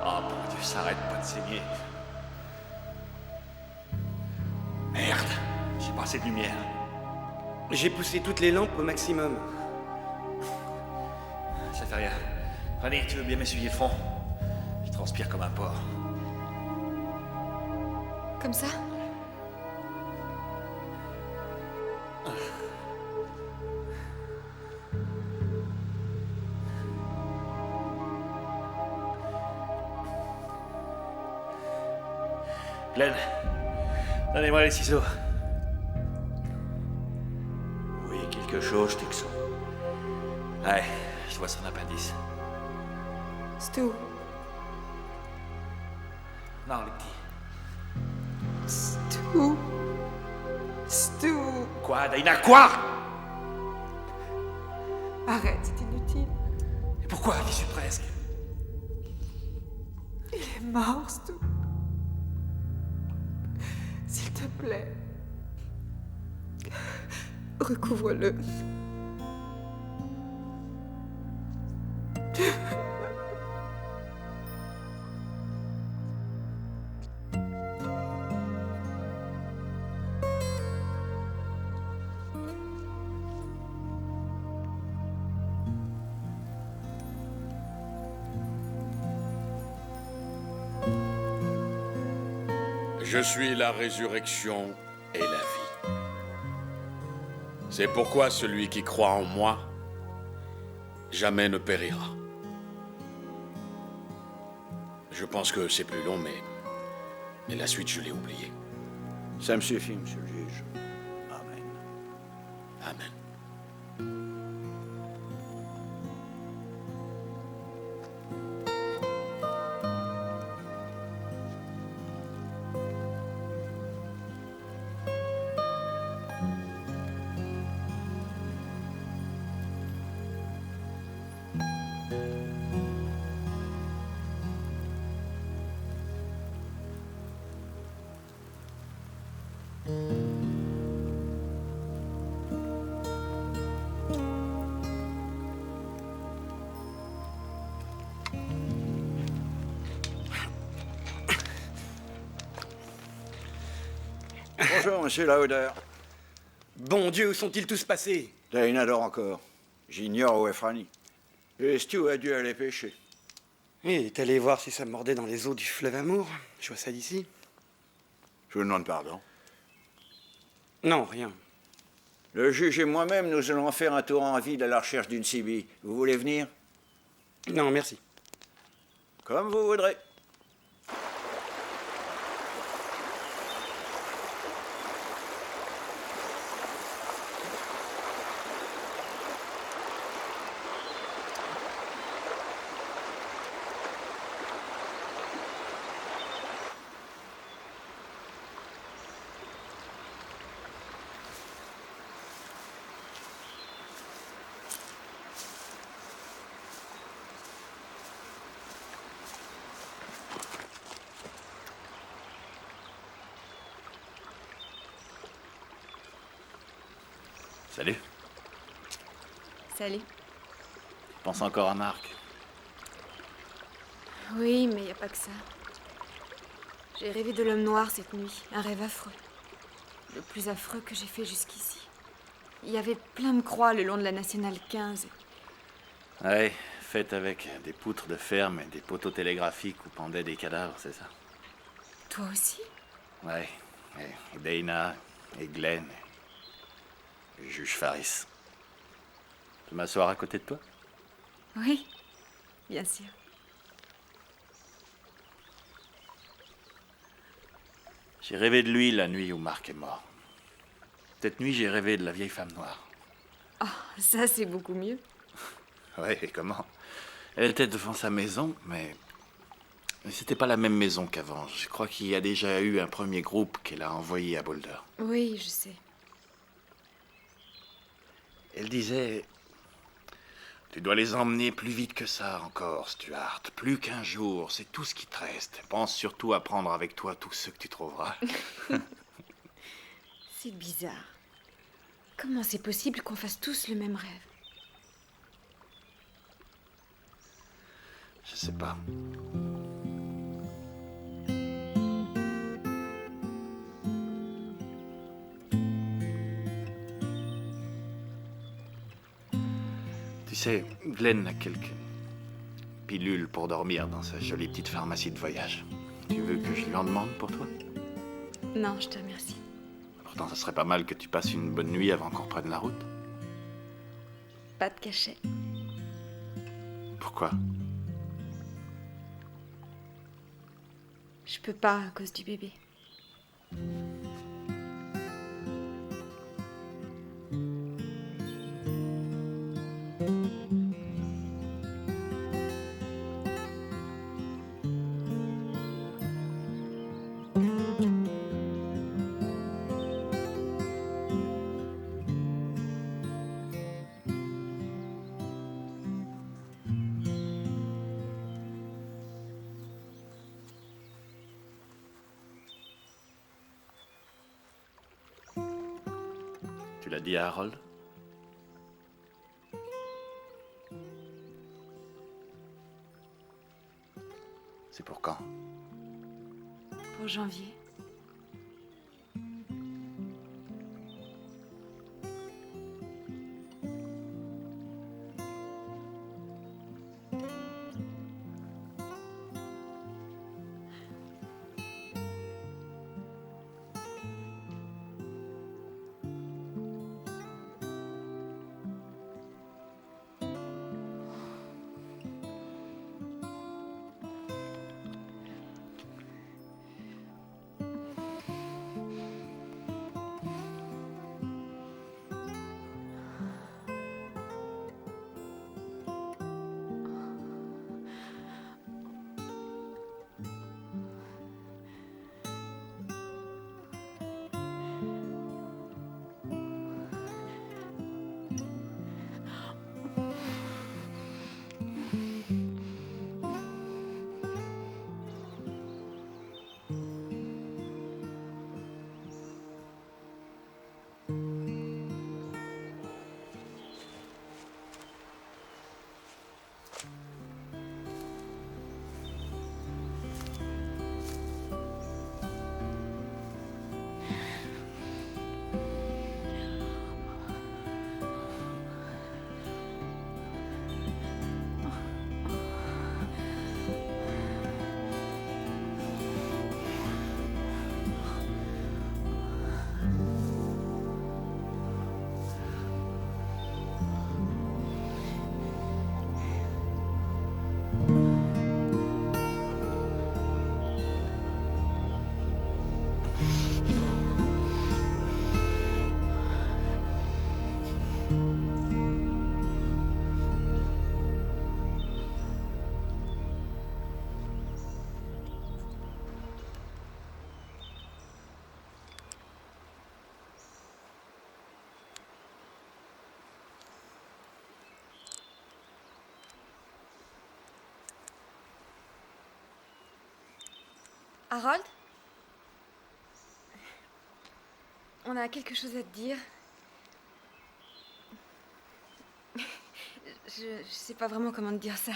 Oh mon Dieu, ça arrête pas de saigner. Merde, j'ai pas assez de lumière. J'ai poussé toutes les lampes au maximum. Ça fait rien. Fanny, tu veux bien m'essuyer le front? Je transpire comme un porc. Comme ça? Glenn, donnez-moi les ciseaux. Oui, quelque chose, Texon. Ouais, je vois son appendice. Stu. Non, le petit. Stu. Quoi, Dana, quoi? Arrête, c'est inutile. Et pourquoi? J'y suis presque. Il est mort, Stu. S'il te plaît. Recouvre-le. Je suis la résurrection et la vie. C'est pourquoi celui qui croit en moi jamais ne périra. Je pense que c'est plus long, mais la suite, je l'ai oubliée. Ça me suffit, monsieur le juge. Amen. Amen. Bonjour, monsieur Lauder. Bon Dieu, où sont-ils tous passés? Dana dort encore. J'ignore où est Franny. Et Stu a dû aller pêcher. Il est allé voir si ça mordait dans les eaux du fleuve Amour. Je vois ça d'ici. Je vous demande pardon. Non, rien. Le juge et moi-même, nous allons faire un tour en ville à la recherche d'une CB. Vous voulez venir? Non, merci. Comme vous voudrez. Salut. Salut. Je pense encore à Marc. Oui, mais y a pas que ça. J'ai rêvé de l'homme noir cette nuit. Un rêve affreux. Le plus affreux que j'ai fait jusqu'ici. Il y avait plein de croix le long de la Nationale 15. Ouais, faite avec des poutres de ferme et des poteaux télégraphiques où pendaient des cadavres, c'est ça? Toi aussi? Ouais, et Dana, et Glenn, et le juge Faris. Je peux m'asseoir à côté de toi? Oui, bien sûr. J'ai rêvé de lui la nuit où Marc est mort. Cette nuit, j'ai rêvé de la vieille femme noire. Oh, ça c'est beaucoup mieux. Ouais, et comment? Elle était devant sa maison, mais c'était pas la même maison qu'avant. Je crois qu'il y a déjà eu un premier groupe qu'elle a envoyé à Boulder. Oui, je sais. Elle disait... Tu dois les emmener plus vite que ça encore, Stuart. Plus qu'un jour, c'est tout ce qui te reste. Pense surtout à prendre avec toi tous ceux que tu trouveras. C'est bizarre. Comment c'est possible qu'on fasse tous le même rêve? Je sais pas. sais, Glenn a quelques pilules pour dormir dans sa jolie petite pharmacie de voyage. Tu veux que je lui en demande pour toi? Non, je te remercie. Pourtant, ça serait pas mal que tu passes une bonne nuit avant qu'on reprenne la route. Pas de cachet. Pourquoi? Je peux pas à cause du bébé. Tu l'as dit à Harold? C'est pour quand? Pour janvier. Harold? On a quelque chose à te dire. Je sais pas vraiment comment te dire ça.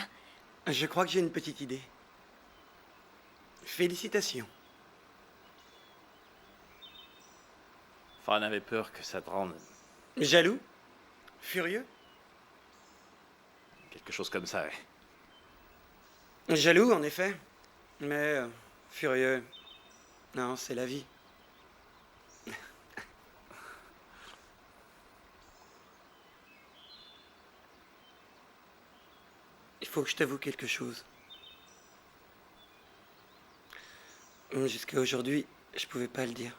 Je crois que j'ai une petite idée. Félicitations. Fran avait peur que ça te rende Jaloux? Furieux? quelque chose comme ça, ouais. Jaloux, en effet. Mais furieux. Non, c'est la vie. Il faut que je t'avoue quelque chose. Jusqu'à aujourd'hui, je pouvais pas le dire.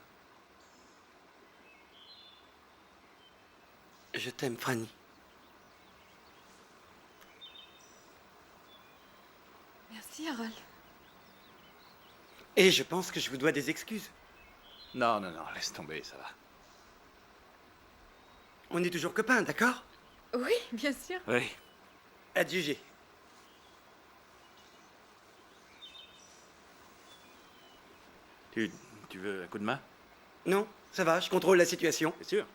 Je t'aime, Franny. Merci, Harold. Et je pense que je vous dois des excuses. Non, non, non, laisse tomber, ça va. On est toujours copains, d'accord? Oui, bien sûr. Oui. Adieu, G. Tu veux un coup de main? Non, ça va, je contrôle la situation. C'est sûr.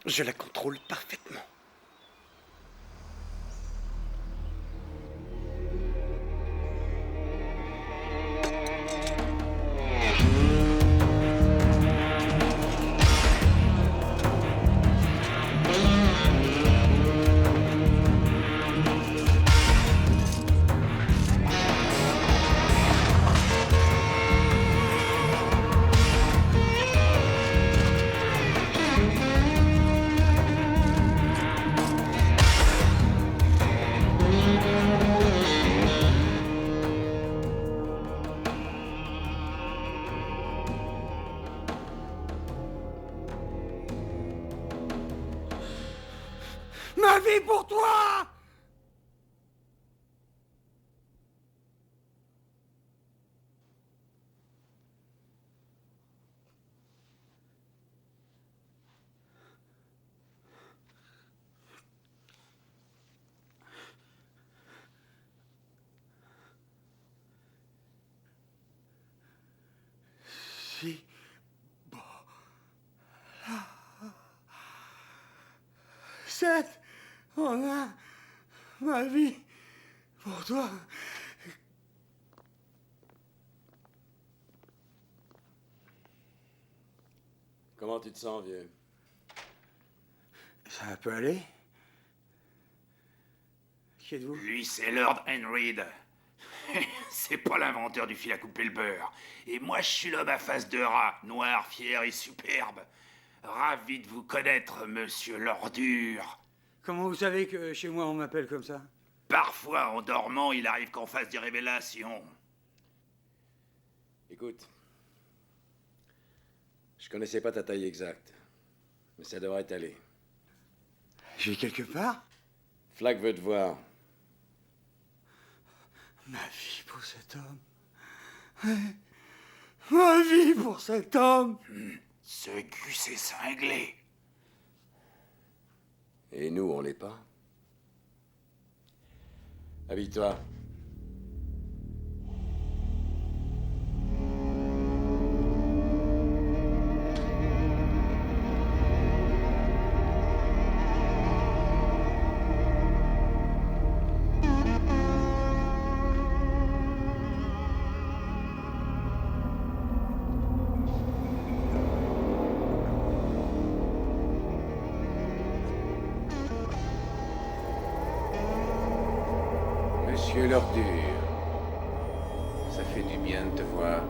Je la contrôle parfaitement. Ma vie pour toi! Si. Bon. Seth, on a ma vie pour toi. Comment tu te sens, vieux? Ça peut aller? Qui êtes-vous? Lui, c'est Lord Henrid. C'est pas l'inventeur du fil à couper le beurre. Et moi, je suis l'homme à face de rat, noir, fier et superbe. Ravi de vous connaître, monsieur l'ordure. Comment vous savez que chez moi on m'appelle comme ça? Parfois, en dormant, il arrive qu'on fasse des révélations. Écoute, je connaissais pas ta taille exacte, mais ça devrait t'aller. Je vais quelque part? Flack veut te voir. Ma vie pour cet homme. Ouais. Ma vie pour cet homme. Ce Gus est cinglé. Et nous, on l'est pas. Habille-toi. Monsieur l'ordure, ça fait du bien de te voir.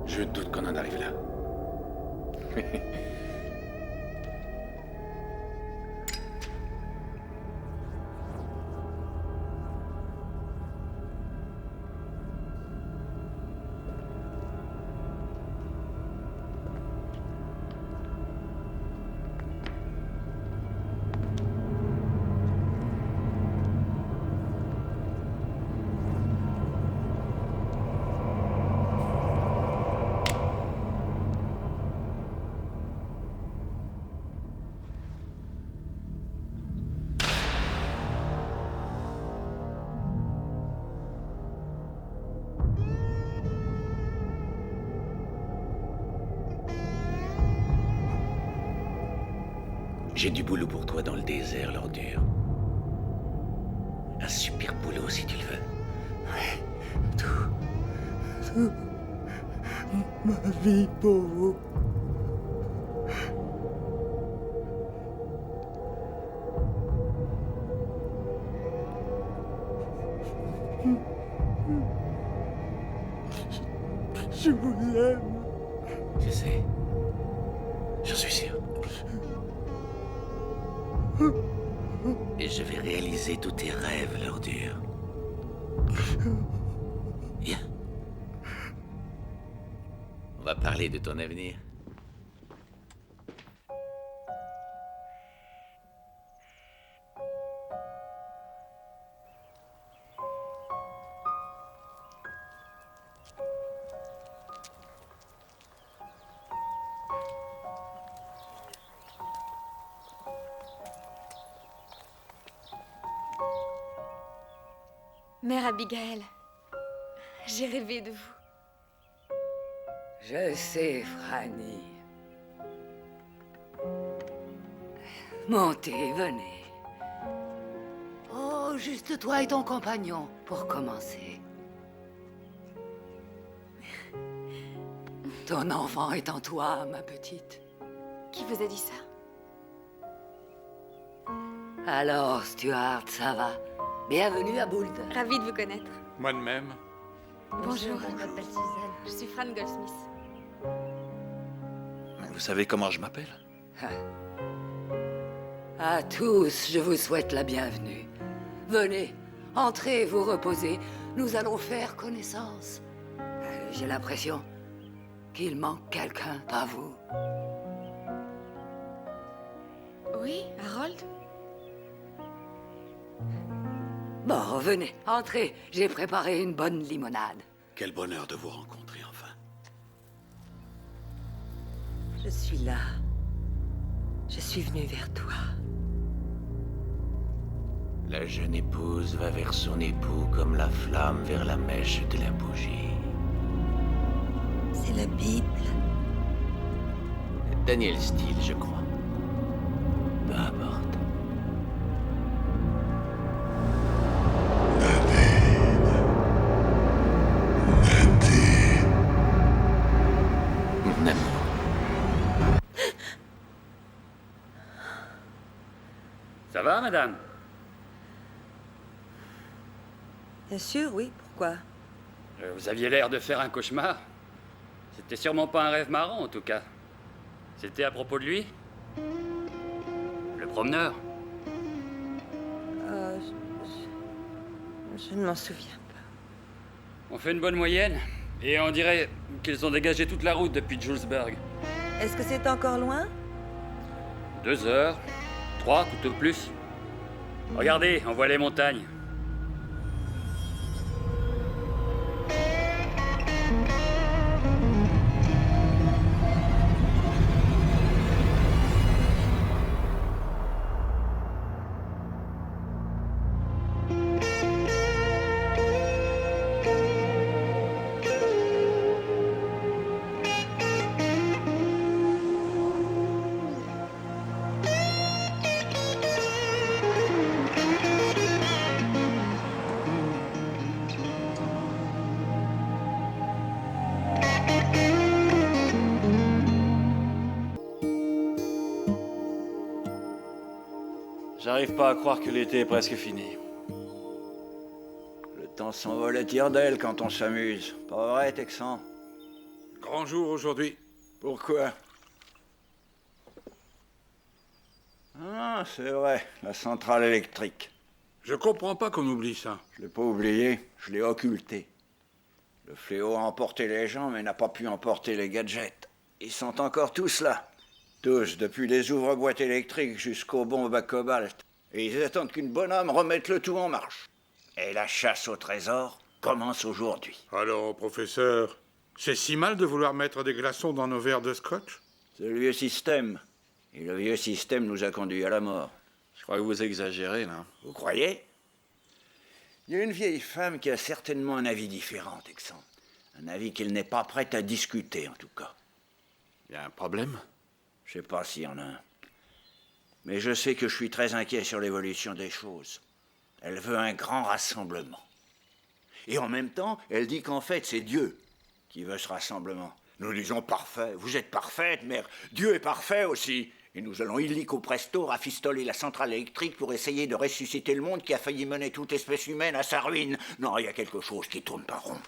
Je doute qu'on en arrive là. J'ai du boulot pour toi dans le désert, l'ordure. Un super boulot, si tu le veux. Oui, tout. Ma vie pour vous. Je vous aime. Je sais. J'en suis sûr. Et je vais réaliser tous tes rêves, l'ordure. Viens. On va parler de ton avenir. Mère Abigail, j'ai rêvé de vous. Je sais, Franny. Montez, venez. Oh, juste toi et ton compagnon, pour commencer. Ton enfant est en toi, ma petite. Qui vous a dit ça? Alors, Stuart, ça va? Bienvenue à Bould. Ravie de vous connaître. Moi de même. Bonjour, je m'appelle Suzanne. Je suis Fran Goldsmith. Vous savez comment je m'appelle? À tous, je vous souhaite la bienvenue. Venez, entrez, vous reposez. Nous allons faire connaissance. J'ai l'impression qu'il manque quelqu'un, pas vous. Oui, Harold? Bon, venez, entrez. J'ai préparé une bonne limonade. Quel bonheur de vous rencontrer enfin. Je suis là. Je suis venue vers toi. La jeune épouse va vers son époux comme la flamme vers la mèche de la bougie. C'est la Bible. Daniel Steele, je crois. Peu importe. Mon amour. Ça va, madame? Bien sûr, oui. Pourquoi? Vous aviez l'air de faire un cauchemar. C'était sûrement pas un rêve marrant, en tout cas. C'était à propos de lui? Le promeneur? Je ne m'en souviens pas. On fait une bonne moyenne, et on dirait qu'ils ont dégagé toute la route depuis Julesburg. Est-ce que c'est encore loin? 2 heures, 3 tout au plus. Regardez, on voit les montagnes. J'arrive pas à croire que l'été est presque fini. Le temps s'envole à tire-d'aile quand on s'amuse. Pas vrai, Texan? Grand jour aujourd'hui. Pourquoi? Ah, c'est vrai, la centrale électrique. Je comprends pas qu'on oublie ça. Je l'ai pas oublié, je l'ai occulté. Le fléau a emporté les gens, mais n'a pas pu emporter les gadgets. Ils sont encore tous là. Tous, depuis les ouvre-boîtes électriques jusqu'aux bombes à cobalt. Et ils attendent qu'une bonne âme remette le tout en marche. Et la chasse au trésor commence aujourd'hui. Alors, professeur, c'est si mal de vouloir mettre des glaçons dans nos verres de scotch? C'est le vieux système. Et le vieux système nous a conduits à la mort. Je crois que vous exagérez, là. Vous croyez? Il y a une vieille femme qui a certainement un avis différent, Texan. Un avis qu'elle n'est pas prête à discuter, en tout cas. Il y a un problème? Je sais pas s'il y en a un. Mais je sais que je suis très inquiet sur l'évolution des choses. Elle veut un grand rassemblement. Et en même temps, elle dit qu'en fait, c'est Dieu qui veut ce rassemblement. Nous disons parfait. Vous êtes parfaite, mère. Dieu est parfait aussi. Et nous allons illico presto rafistoler la centrale électrique pour essayer de ressusciter le monde qui a failli mener toute espèce humaine à sa ruine. Non, il y a quelque chose qui tourne pas rond.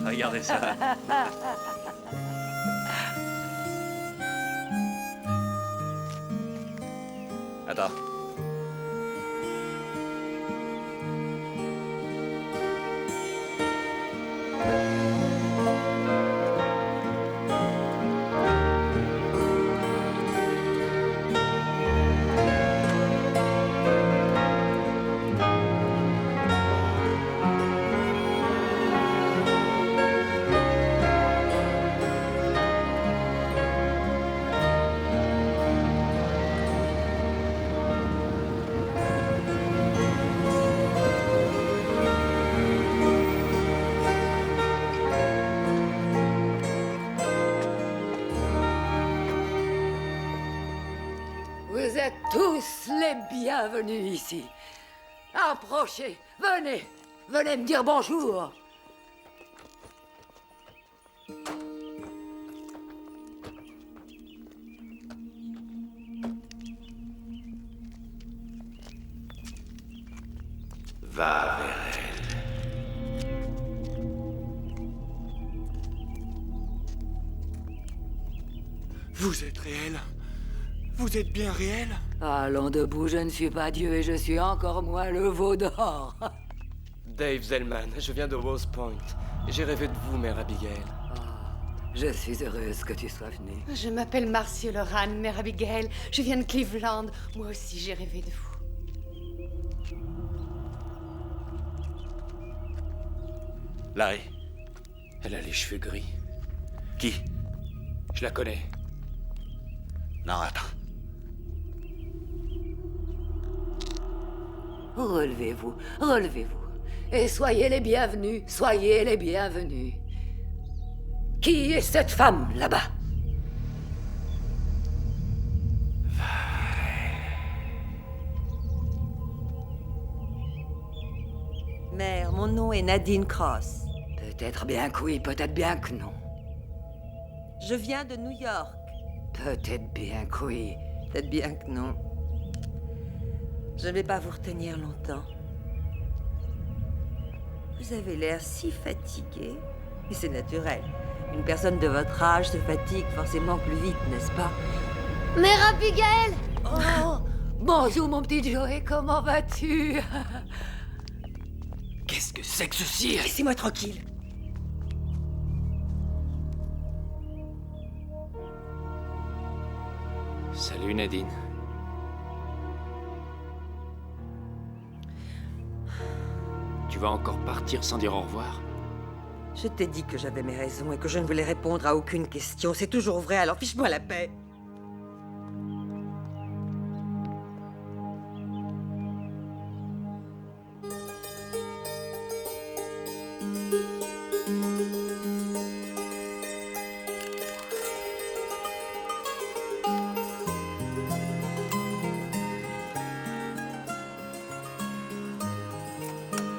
Regardez ça. Attends. Vous êtes tous les bienvenus ici. Approchez, venez, venez me dire bonjour. Va vers elle. Vous êtes réel? Vous êtes bien réel? Allons debout, je ne suis pas Dieu et je suis encore moins le veau d'or. Dave Zellman, je viens de Rose Point. J'ai rêvé de vous, mère Abigail. Je suis heureuse que tu sois venue. Je m'appelle Marcia Loran, mère Abigail. Je viens de Cleveland. Moi aussi, j'ai rêvé de vous. Larry. Elle a les cheveux gris. Qui? Je la connais. Non, attends. Relevez-vous, relevez-vous. Et soyez les bienvenus, soyez les bienvenus. Qui est cette femme, là-bas? Mère, mon nom est Nadine Cross. Peut-être bien que oui, peut-être bien que non. Je viens de New York. Peut-être bien que oui. Peut-être bien que non. Je ne vais pas vous retenir longtemps. Vous avez l'air si fatigué. Et c'est naturel. Une personne de votre âge se fatigue forcément plus vite, n'est-ce pas? Mère Abigail! Oh! Bonjour, mon petit Joey, comment vas-tu? Qu'est-ce que c'est que ce cirque? Laissez-moi tranquille. Salut, Nadine. Tu vas encore partir sans dire au revoir? Je t'ai dit que j'avais mes raisons et que je ne voulais répondre à aucune question. C'est toujours vrai, alors fiche-moi la paix.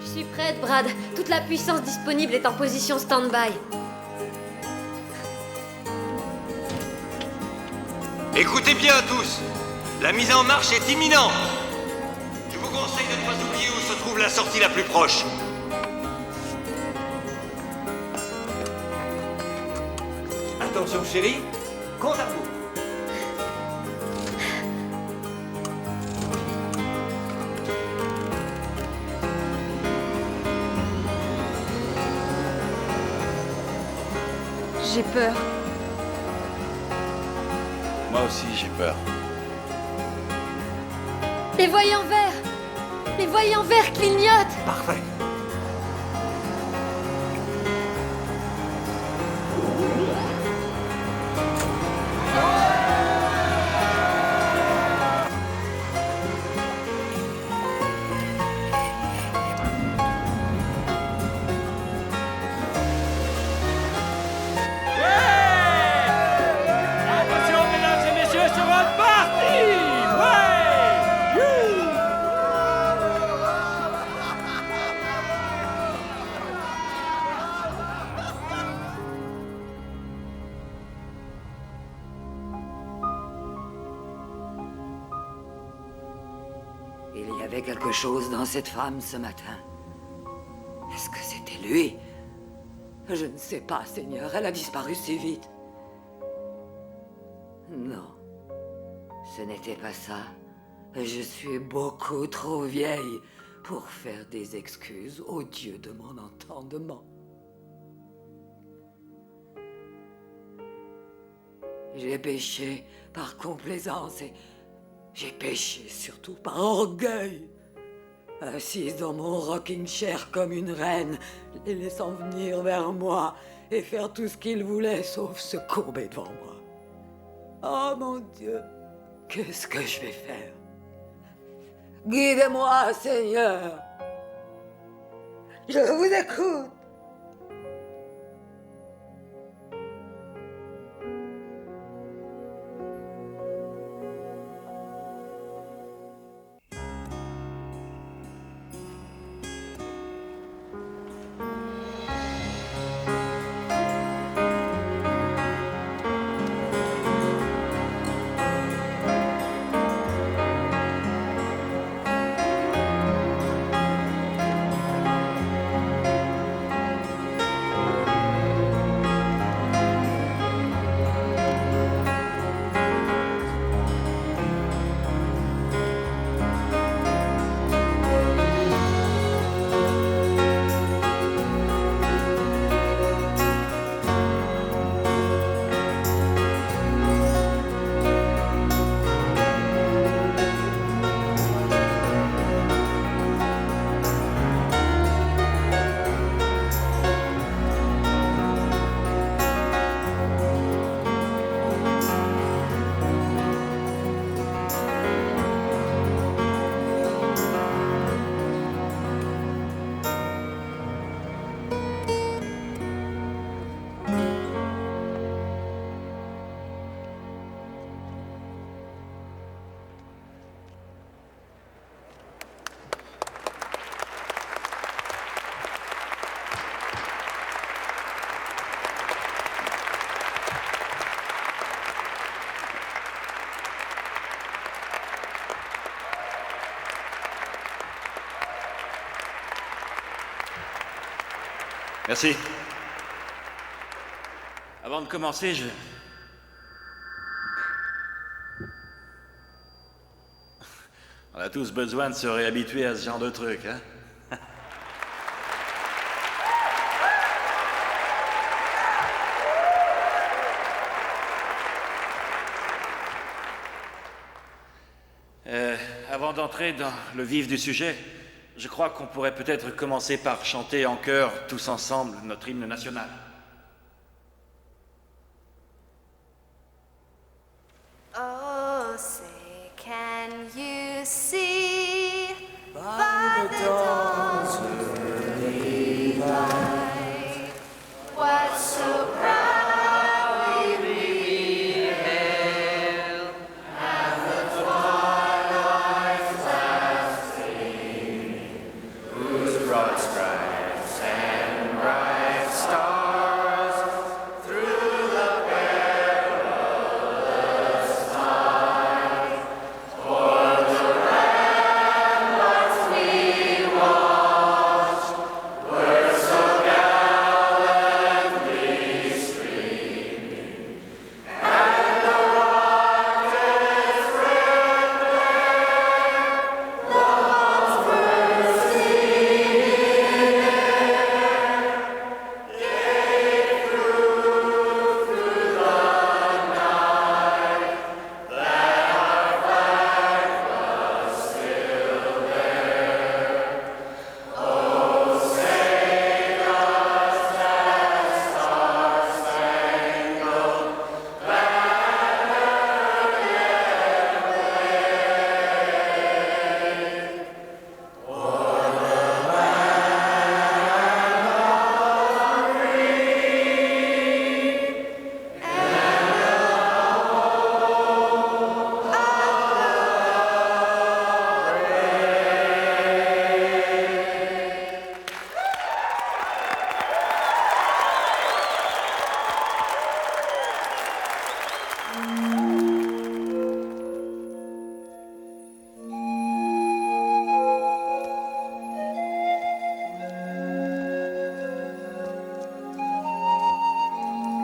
Je suis prête, Brad. Toute la puissance disponible est en position stand-by. Écoutez bien tous, la mise en marche est imminente. Je vous conseille de ne pas oublier où se trouve la sortie la plus proche. Attention chérie, compte à vous. J'ai peur. Moi aussi, j'ai peur. Les voyants verts! Les voyants verts clignotent! Parfait. Attention, mesdames et messieurs, sur votre partie! Ouais! Il y avait quelque chose dans cette femme ce matin. Est-ce que c'était lui? Je ne sais pas, Seigneur. Elle a disparu si vite. Non. Ce n'était pas ça. Je suis beaucoup trop vieille pour faire des excuses au Dieu de mon entendement. J'ai péché par complaisance et j'ai péché surtout par orgueil. Assise dans mon rocking chair comme une reine, les laissant venir vers moi et faire tout ce qu'ils voulaient sauf se courber devant moi. Oh mon Dieu, qu'est-ce que je vais faire? Guidez-moi, Seigneur. Je vous écoute. Merci. Avant de commencer, On a tous besoin de se réhabituer à ce genre de truc, hein? Avant d'entrer dans le vif du sujet, je crois qu'on pourrait peut-être commencer par chanter en chœur, tous ensemble, notre hymne national. Oh, say, can you see by the dawn's early light what so proudly we hailed at the twilight's last gleam, whose broad stripes and bright stars through the perilous night o'er the ramparts we watched were so gallantly streaming, and the rocket's red glare, love's bursting in air, gave proof through the night that our flag was still there. Oh, say does that star-spangled banner yet wave o'er the land of the free and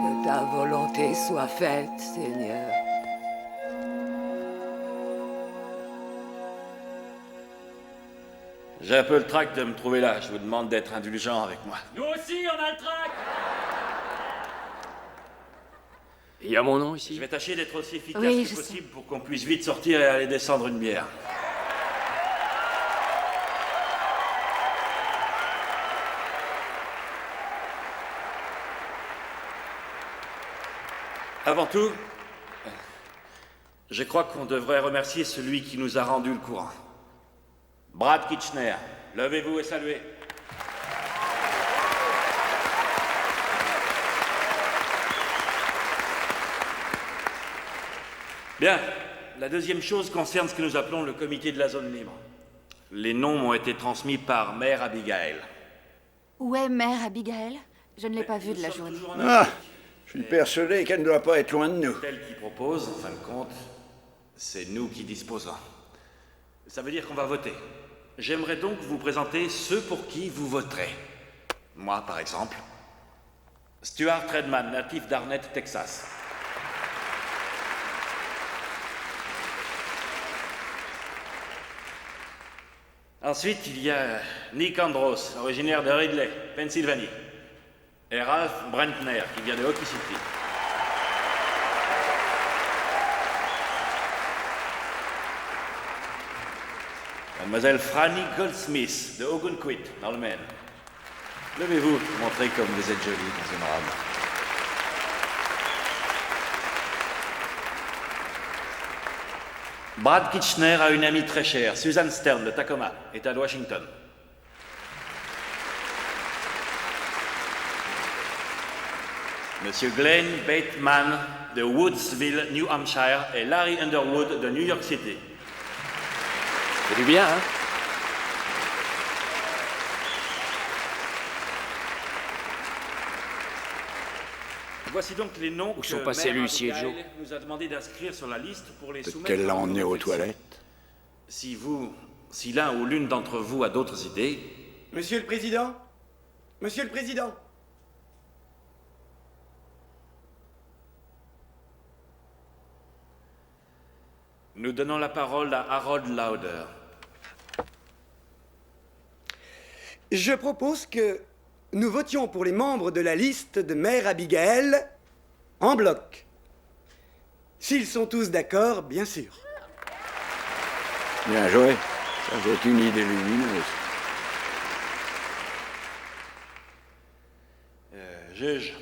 Que ta volonté soit faite, Seigneur. J'ai un peu le trac de me trouver là. Je vous demande d'être indulgent avec moi. Nous aussi, on a le trac. Il y a mon nom ici. Je vais tâcher d'être aussi efficace Oui, que je possible pour qu'on puisse vite sortir et aller descendre une bière. Avant tout, je crois qu'on devrait remercier celui qui nous a rendu le courant. Brad Kitchener, levez-vous et saluez. Bien, la deuxième chose concerne ce que nous appelons le comité de la zone libre. Les noms m'ont été transmis par Mère Abigail. Où est Mère Abigail? Je ne l'ai pas vue de la journée. Ah, je suis persuadé qu'elle ne doit pas être loin de nous. Celle qui propose, en fin de compte, c'est nous qui disposons. Ça veut dire qu'on va voter. J'aimerais donc vous présenter ceux pour qui vous voterez. Moi, par exemple. Stuart Redman, natif d'Arnett, Texas. Ensuite, il y a Nick Andros, originaire de Ridley, Pennsylvanie. Et Ralph Brentner, qui vient de Hockey City. Mademoiselle Franny Goldsmith, de Ogunquit, dans le Maine. Levez-vous, montrez comme vous êtes jolie dans une robe. Brad Kitchener a une amie très chère, Susan Stern, de Tacoma, État de Washington. Monsieur Glenn Bateman, de Woodsville, New Hampshire, et Larry Underwood, de New York City. C'est du bien, hein? Voici donc les noms Où que sont passés Mère Lucie et Abigail Joe? nous a demandé d'inscrire sur la liste pour les Peut-être soumettre. qu'elle l'a à emmené nos aux réflexions. toilettes. Si l'un ou l'une d'entre vous a d'autres idées, Monsieur le Président, nous donnons la parole à Harold Lauder. Je propose que nous votions pour les membres de la liste de Mère Abigail en bloc. S'ils sont tous d'accord, bien sûr. Bien joué. Ça, c'est une idée lumineuse. Juge,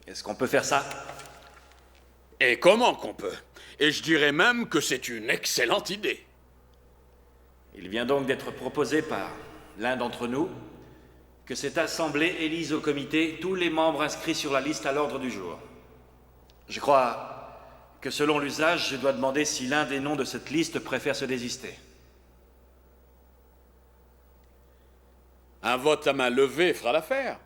est-ce qu'on peut faire ça? Et comment qu'on peut? Et je dirais même que c'est une excellente idée. Il vient donc d'être proposé par l'un d'entre nous que cette assemblée élise au comité tous les membres inscrits sur la liste à l'ordre du jour. Je crois que selon l'usage, je dois demander si l'un des noms de cette liste préfère se désister. Un vote à main levée fera l'affaire.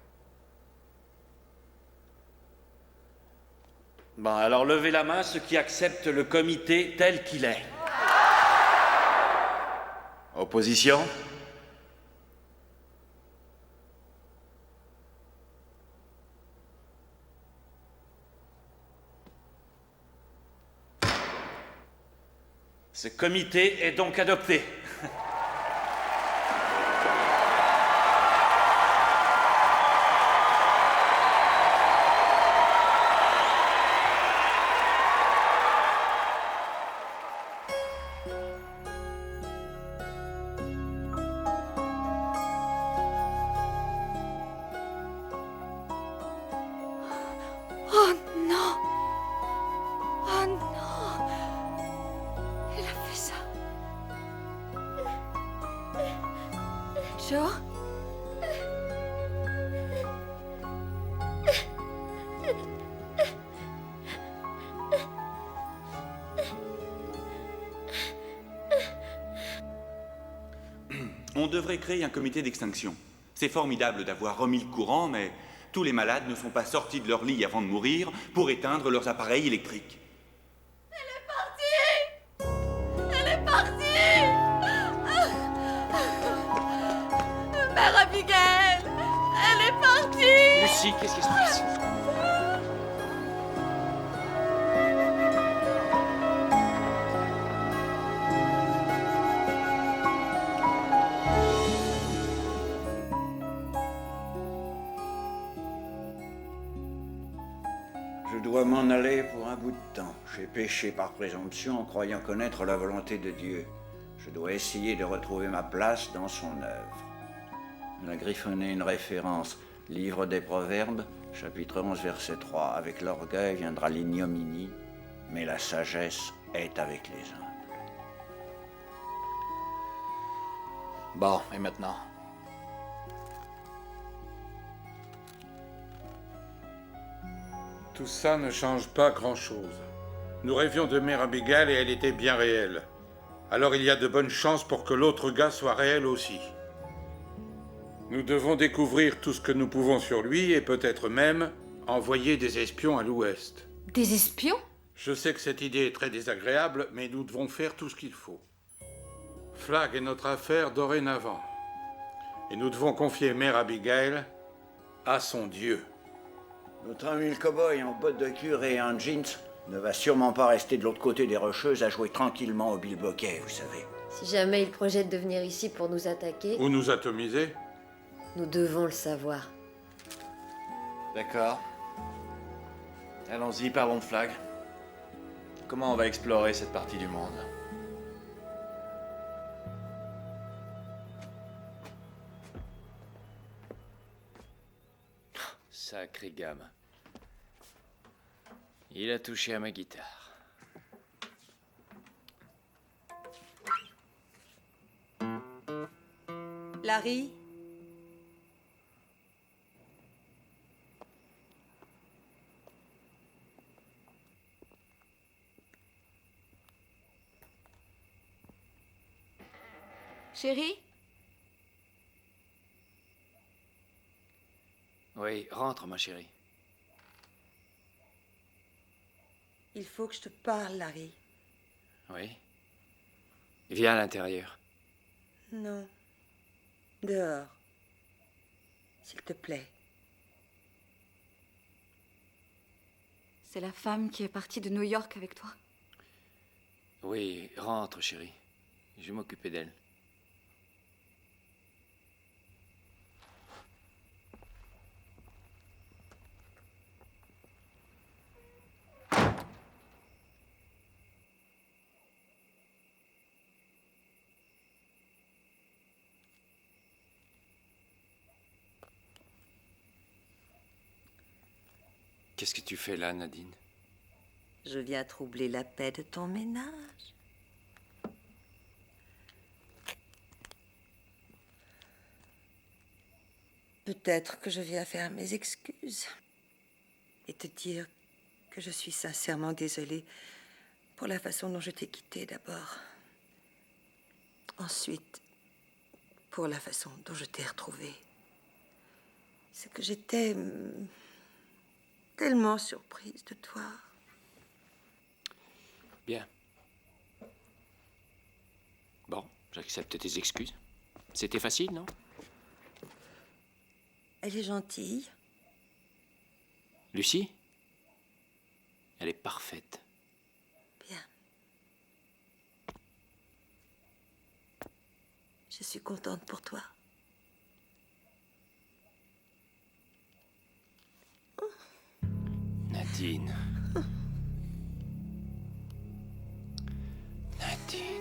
Bon, alors levez la main ceux qui acceptent le comité tel qu'il est. Opposition? Ce comité est donc adopté. Oh non! Oh non! Elle a fait ça. Joe? On devrait créer un comité d'extinction. C'est formidable d'avoir remis le courant, mais tous les malades ne sont pas sortis de leur lit avant de mourir pour éteindre leurs appareils électriques. Elle est partie! Mère Abigail! Elle est partie! Lucie, qu'est-ce qui se passe? Je dois m'en aller pour un bout de temps. J'ai péché par présomption en croyant connaître la volonté de Dieu. Je dois essayer de retrouver ma place dans son œuvre. Elle a griffonné une référence. Livre des Proverbes, chapitre 11, verset 3. Avec l'orgueil viendra l'ignominie, mais la sagesse est avec les humbles. Bon, et maintenant? Tout ça ne change pas grand-chose. Nous rêvions de Mère Abigail et elle était bien réelle. Alors il y a de bonnes chances pour que l'autre gars soit réel aussi. Nous devons découvrir tout ce que nous pouvons sur lui et peut-être même envoyer des espions à l'ouest. Des espions? Je sais que cette idée est très désagréable, mais nous devons faire tout ce qu'il faut. Flag est notre affaire dorénavant. Et nous devons confier Mère Abigail à son Dieu. Notre ami le cow-boy en bottes de cuir et en jeans ne va sûrement pas rester de l'autre côté des Rocheuses à jouer tranquillement au bilboquet, vous savez. Si jamais il projette de venir ici pour nous attaquer, Ou nous atomiser. nous devons le savoir. D'accord. Allons-y, parlons de Flag. Comment on va explorer cette partie du monde? Sacré gamin. Il a touché à ma guitare. Larry? Chérie? Oui, rentre, ma chérie. Il faut que je te parle, Larry. Oui. Viens à l'intérieur. Non. Dehors. S'il te plaît. C'est la femme qui est partie de New York avec toi. Oui, rentre, chérie. Je vais m'occuper d'elle. Qu'est-ce que tu fais là, Nadine? Je viens troubler la paix de ton ménage. Peut-être que je viens faire mes excuses et te dire que je suis sincèrement désolée pour la façon dont je t'ai quitté d'abord. Ensuite, pour la façon dont je t'ai retrouvée. C'est que j'étais tellement surprise de toi. Bien. Bon, j'accepte tes excuses. C'était facile, non? Elle est gentille. Lucie? Elle est parfaite. Bien. Je suis contente pour toi. Nadine. Nadine.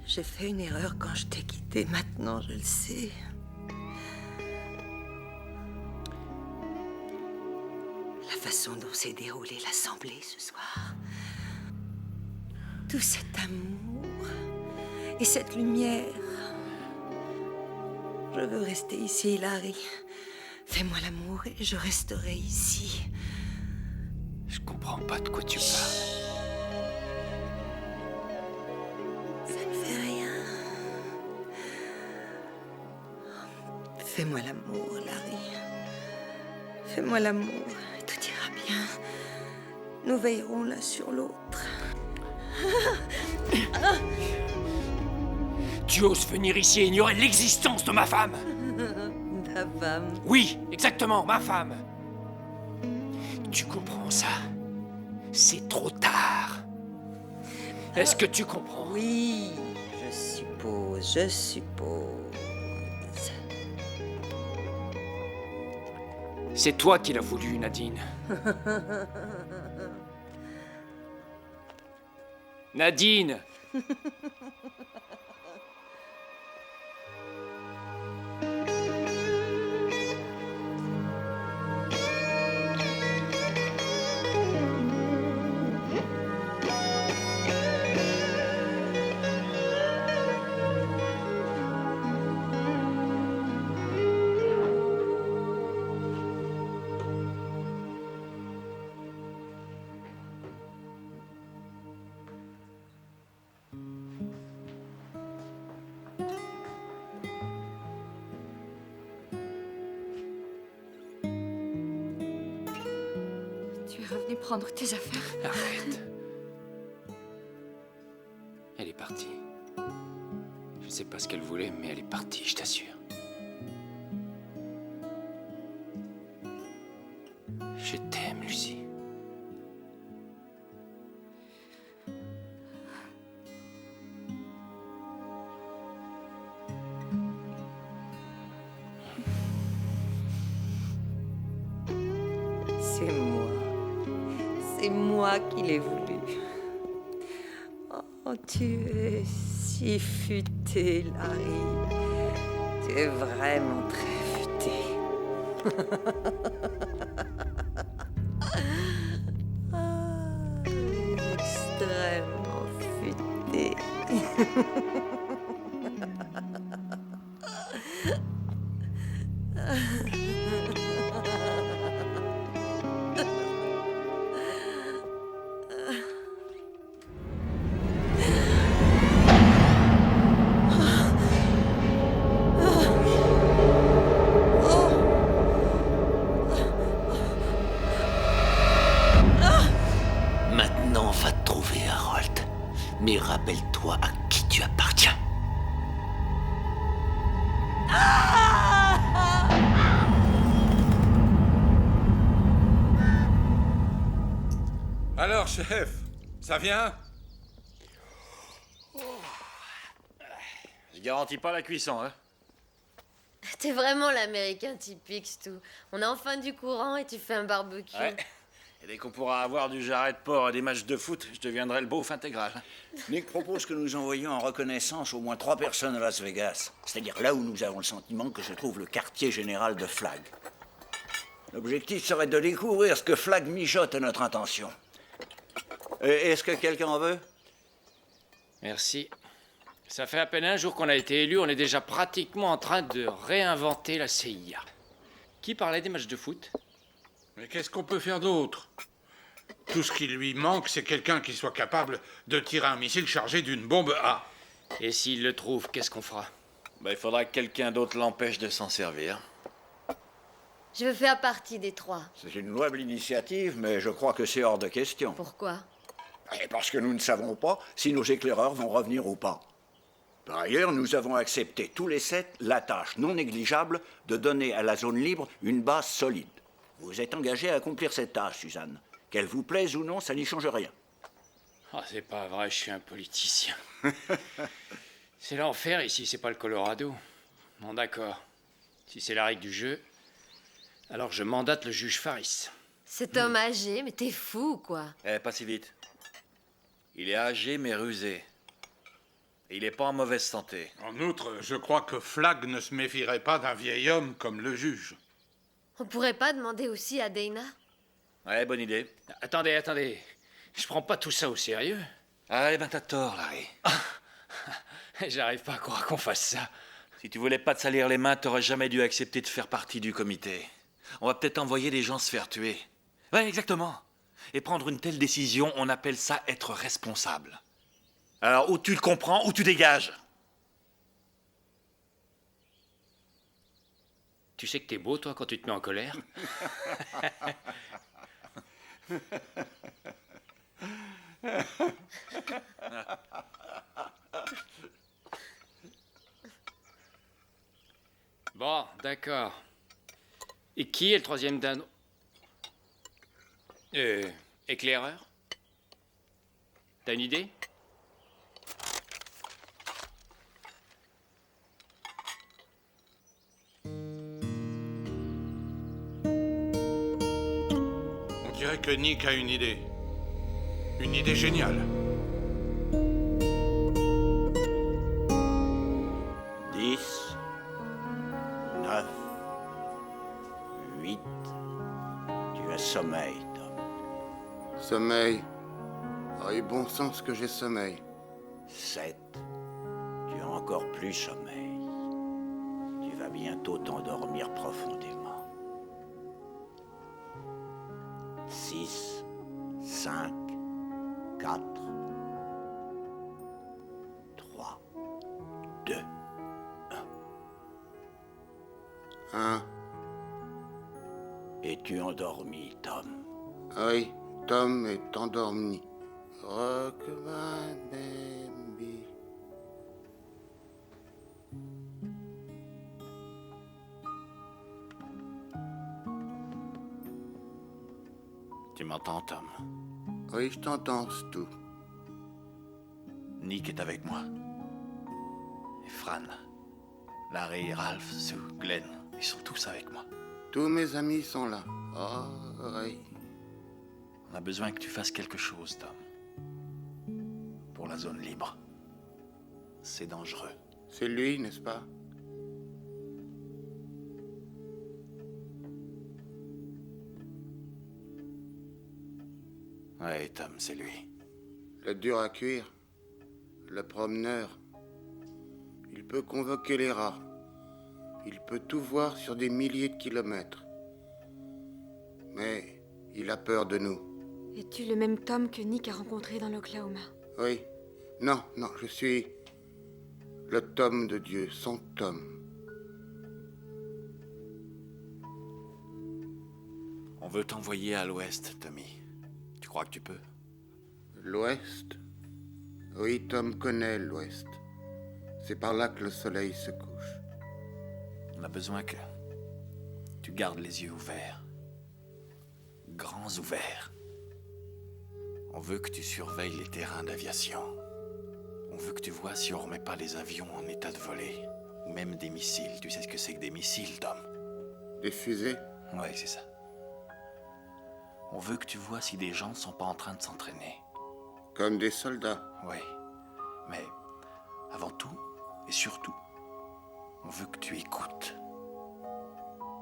J'ai fait une erreur quand je t'ai quitté. Maintenant, je le sais. La façon dont s'est déroulée l'assemblée ce soir. Tout cet amour et cette lumière. Je veux rester ici, Larry. Fais-moi l'amour et je resterai ici. Je comprends pas de quoi tu parles. Fais-moi l'amour, Larry. Fais-moi l'amour et tout ira bien. Nous veillerons l'un sur l'autre. Tu oses venir ici et ignorer l'existence de ma femme? Ta femme? Oui, exactement, ma femme. Tu comprends ça? C'est trop tard. Est-ce que tu comprends? Oui, je suppose. C'est toi qui l'as voulu, Nadine. Nadine! Tu es revenu prendre tes affaires? Arrête. Elle est partie. Je ne sais pas ce qu'elle voulait, mais elle est partie, je t'assure. Je t'aime, Lucie. C'est moi. C'est moi qui l'ai voulu. Oh, tu es si futé, Larry. Tu es vraiment très futé. Extrêmement futé. Maintenant, va mais rappelle-toi à qui tu appartiens. Alors, chef, ça vient? Je garantis pas la cuisson, hein. T'es vraiment l'américain typique, Stu. On a enfin du courant et tu fais un barbecue. Ouais. Et dès qu'on pourra avoir du jarret de porc et des matchs de foot, je deviendrai le beauf intégral. Nick propose que nous envoyions en reconnaissance au moins 3 personnes à Las Vegas. C'est-à-dire là où nous avons le sentiment que se trouve le quartier général de Flag. L'objectif serait de découvrir ce que Flag mijote à notre intention. Est-ce que quelqu'un en veut? Merci. Ça fait à peine un jour qu'on a été élu, on est déjà pratiquement en train de réinventer la CIA. Qui parlait des matchs de foot? Mais qu'est-ce qu'on peut faire d'autre? Tout ce qui lui manque, c'est quelqu'un qui soit capable de tirer un missile chargé d'une bombe A. Et s'il le trouve, qu'est-ce qu'on fera? Bah, il faudra que quelqu'un d'autre l'empêche de s'en servir. Je veux faire partie des 3. C'est une louable initiative, mais je crois que c'est hors de question. Pourquoi? Et parce que nous ne savons pas si nos éclaireurs vont revenir ou pas. Par ailleurs, nous avons accepté tous les 7 la tâche non négligeable de donner à la zone libre une base solide. Vous êtes engagé à accomplir cette tâche, Suzanne. Qu'elle vous plaise ou non, ça n'y change rien. Ah, c'est pas vrai, je suis un politicien. C'est l'enfer ici, c'est pas le Colorado. Bon, d'accord. Si c'est la règle du jeu, alors je mandate le juge Faris. Cet homme âgé, mais t'es fou ou quoi? Eh, pas si vite. Il est âgé mais rusé. Et il est pas en mauvaise santé. En outre, je crois que Flag ne se méfierait pas d'un vieil homme comme le juge. On pourrait pas demander aussi à Dana? Ouais, bonne idée. Attendez. Je prends pas tout ça au sérieux. Ah, eh ben t'as tort, Larry. J'arrive pas à croire qu'on fasse ça. Si tu voulais pas te salir les mains, t'aurais jamais dû accepter de faire partie du comité. On va peut-être envoyer des gens se faire tuer. Ouais, exactement. Et prendre une telle décision, on appelle ça être responsable. Alors, ou tu le comprends, ou tu dégages. Tu sais que t'es beau, toi, quand tu te mets en colère? Bon, d'accord. Et qui est le troisième d'un... éclaireur? T'as une idée? On dirait que Nick a une idée. Une idée géniale. 10, 9, 8. Tu as sommeil, Tom. Sommeil. Ah, et bon sens que j'ai sommeil. 7. Tu as encore plus sommeil. Tu vas bientôt t'endormir profondément. 6, 5, 4, 3, 2, 1. Es-tu endormi, Tom? Oui, Tom est endormi. Rock my baby. Tu m'entends, Tom? Oui, je t'entends, Stu. Nick est avec moi. Et Fran, Larry, Ralph, Sue, Glenn, ils sont tous avec moi. Tous mes amis sont là. Oh, oui. On a besoin que tu fasses quelque chose, Tom. Pour la zone libre. C'est dangereux. C'est lui, n'est-ce pas? Ouais, Tom, c'est lui. Le dur à cuire. Le promeneur. Il peut convoquer les rats. Il peut tout voir sur des milliers de kilomètres. Mais il a peur de nous. Es-tu le même Tom que Nick a rencontré dans l'Oklahoma? Oui. Non, je suis le Tom de Dieu, son Tom. On veut t'envoyer à l'ouest, Tommy. Tu crois que tu peux? L'ouest? Oui, Tom connaît l'Ouest. C'est par là que le soleil se couche. On a besoin que tu gardes les yeux ouverts. Grands ouverts. On veut que tu surveilles les terrains d'aviation. On veut que tu vois si on remet pas les avions en état de voler. Ou même des missiles. Tu sais ce que c'est que des missiles, Tom? Des fusées? Oui, c'est ça. On veut que tu vois si des gens sont pas en train de s'entraîner. Comme des soldats? Oui. Mais avant tout et surtout, on veut que tu écoutes.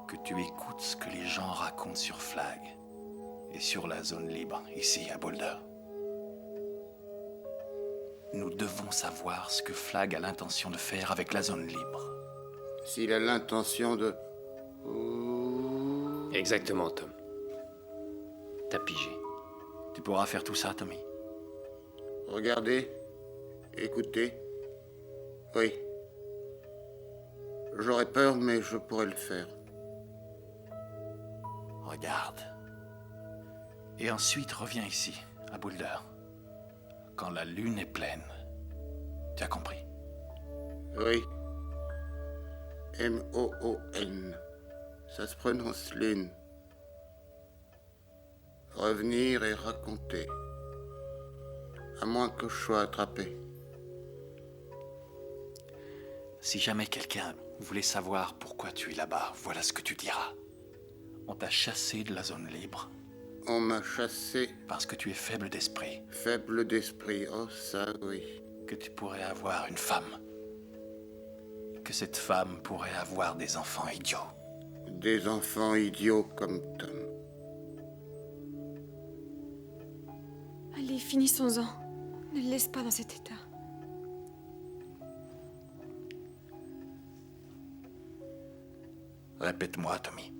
Que tu écoutes ce que les gens racontent sur Flag et sur la zone libre, ici à Boulder. Nous devons savoir ce que Flag a l'intention de faire avec la zone libre. S'il a l'intention de... Exactement, Tom. T'as pigé. Tu pourras faire tout ça, Tommy? Regardez, écoutez. Oui. J'aurais peur, mais je pourrais le faire. Regarde. Et ensuite, reviens ici, à Boulder. Quand la lune est pleine. Tu as compris? Oui. M-O-O-N. Ça se prononce lune. Revenir et raconter. À moins que je sois attrapé. Si jamais quelqu'un voulait savoir pourquoi tu es là-bas, voilà ce que tu diras. On t'a chassé de la zone libre. On m'a chassé... Parce que tu es faible d'esprit. Faible d'esprit, oh ça oui. Que tu pourrais avoir une femme. Que cette femme pourrait avoir des enfants idiots. Des enfants idiots comme Tom. Allez, finissons-en. Ne le laisse pas dans cet état. Répète-moi, Tommy.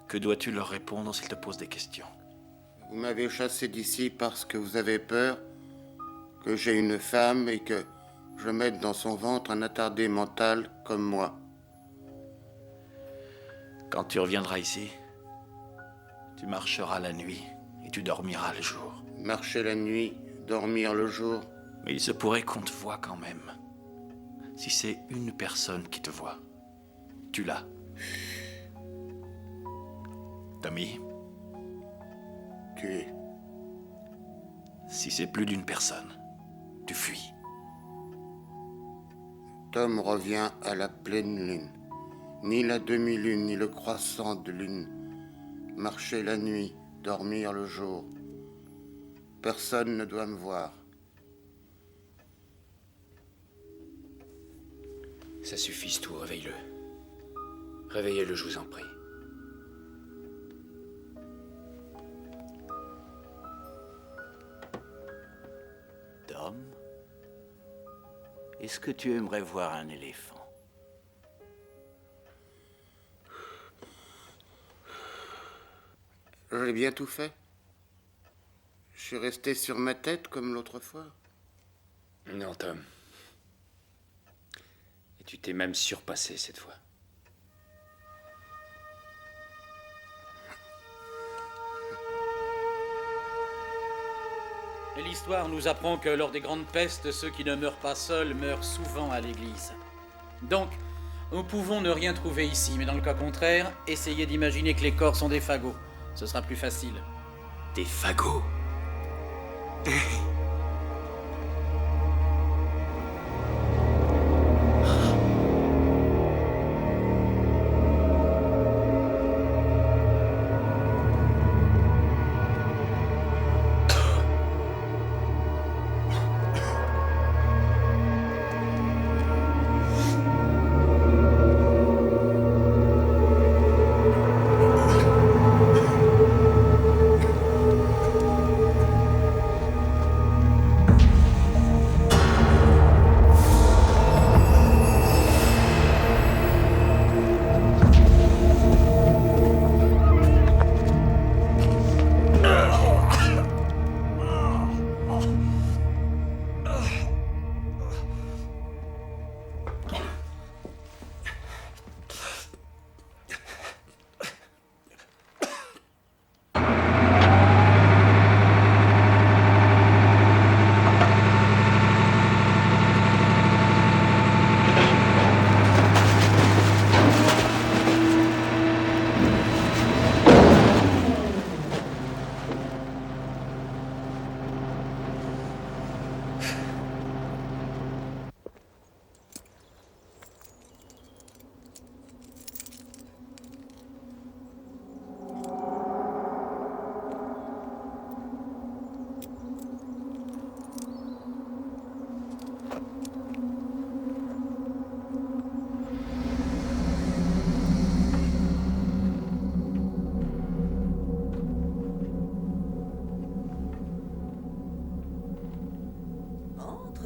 Que dois-tu leur répondre s'ils te posent des questions? Vous m'avez chassé d'ici parce que vous avez peur que j'ai une femme et que je mette dans son ventre un attardé mental comme moi. Quand tu reviendras ici, tu marcheras la nuit et tu dormiras le jour. Marcher la nuit, dormir le jour. Mais il se pourrait qu'on te voie quand même. Si c'est une personne qui te voit, tu l'as. Tommy? Tu... Si c'est plus d'une personne, tu fuis. Tom revient à la pleine lune. Ni la demi-lune, ni le croissant de lune. Marcher la nuit, dormir le jour. Personne ne doit me voir. Ça suffit, Stu, réveille-le. Réveillez-le, je vous en prie. Tom, est-ce que tu aimerais voir un éléphant? J'ai bien tout fait. Je suis resté sur ma tête comme l'autre fois. Non, Tom. Et tu t'es même surpassé cette fois. Et l'histoire nous apprend que lors des grandes pestes, ceux qui ne meurent pas seuls meurent souvent à l'église. Donc, nous pouvons ne rien trouver ici, mais dans le cas contraire, essayez d'imaginer que les corps sont des fagots. Ce sera plus facile. Des fagots?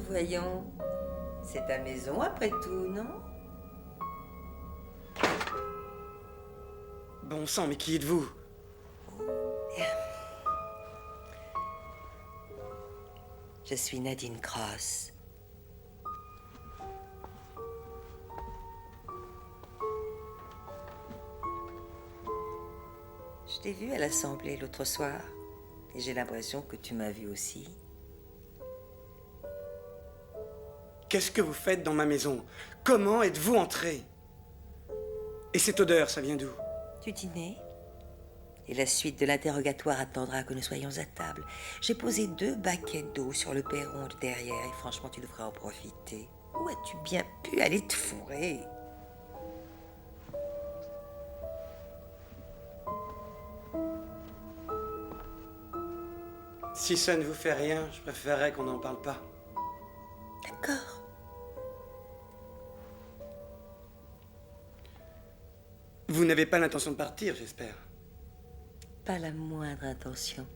Voyons, c'est ta maison après tout, non? Bon sang, mais qui êtes-vous? Je suis Nadine Cross. Je t'ai vue à l'Assemblée l'autre soir, et j'ai l'impression que tu m'as vue aussi. Qu'est-ce que vous faites dans ma maison? Comment êtes-vous entré? Et cette odeur, ça vient d'où? Du dîner. Et la suite de l'interrogatoire attendra que nous soyons à table. J'ai posé 2 baquets d'eau sur le perron de derrière, et franchement, tu devrais en profiter. Où as-tu bien pu aller te fourrer? Si ça ne vous fait rien, je préférerais qu'on n'en parle pas. D'accord. Vous n'avez pas l'intention de partir, j'espère. Pas la moindre intention.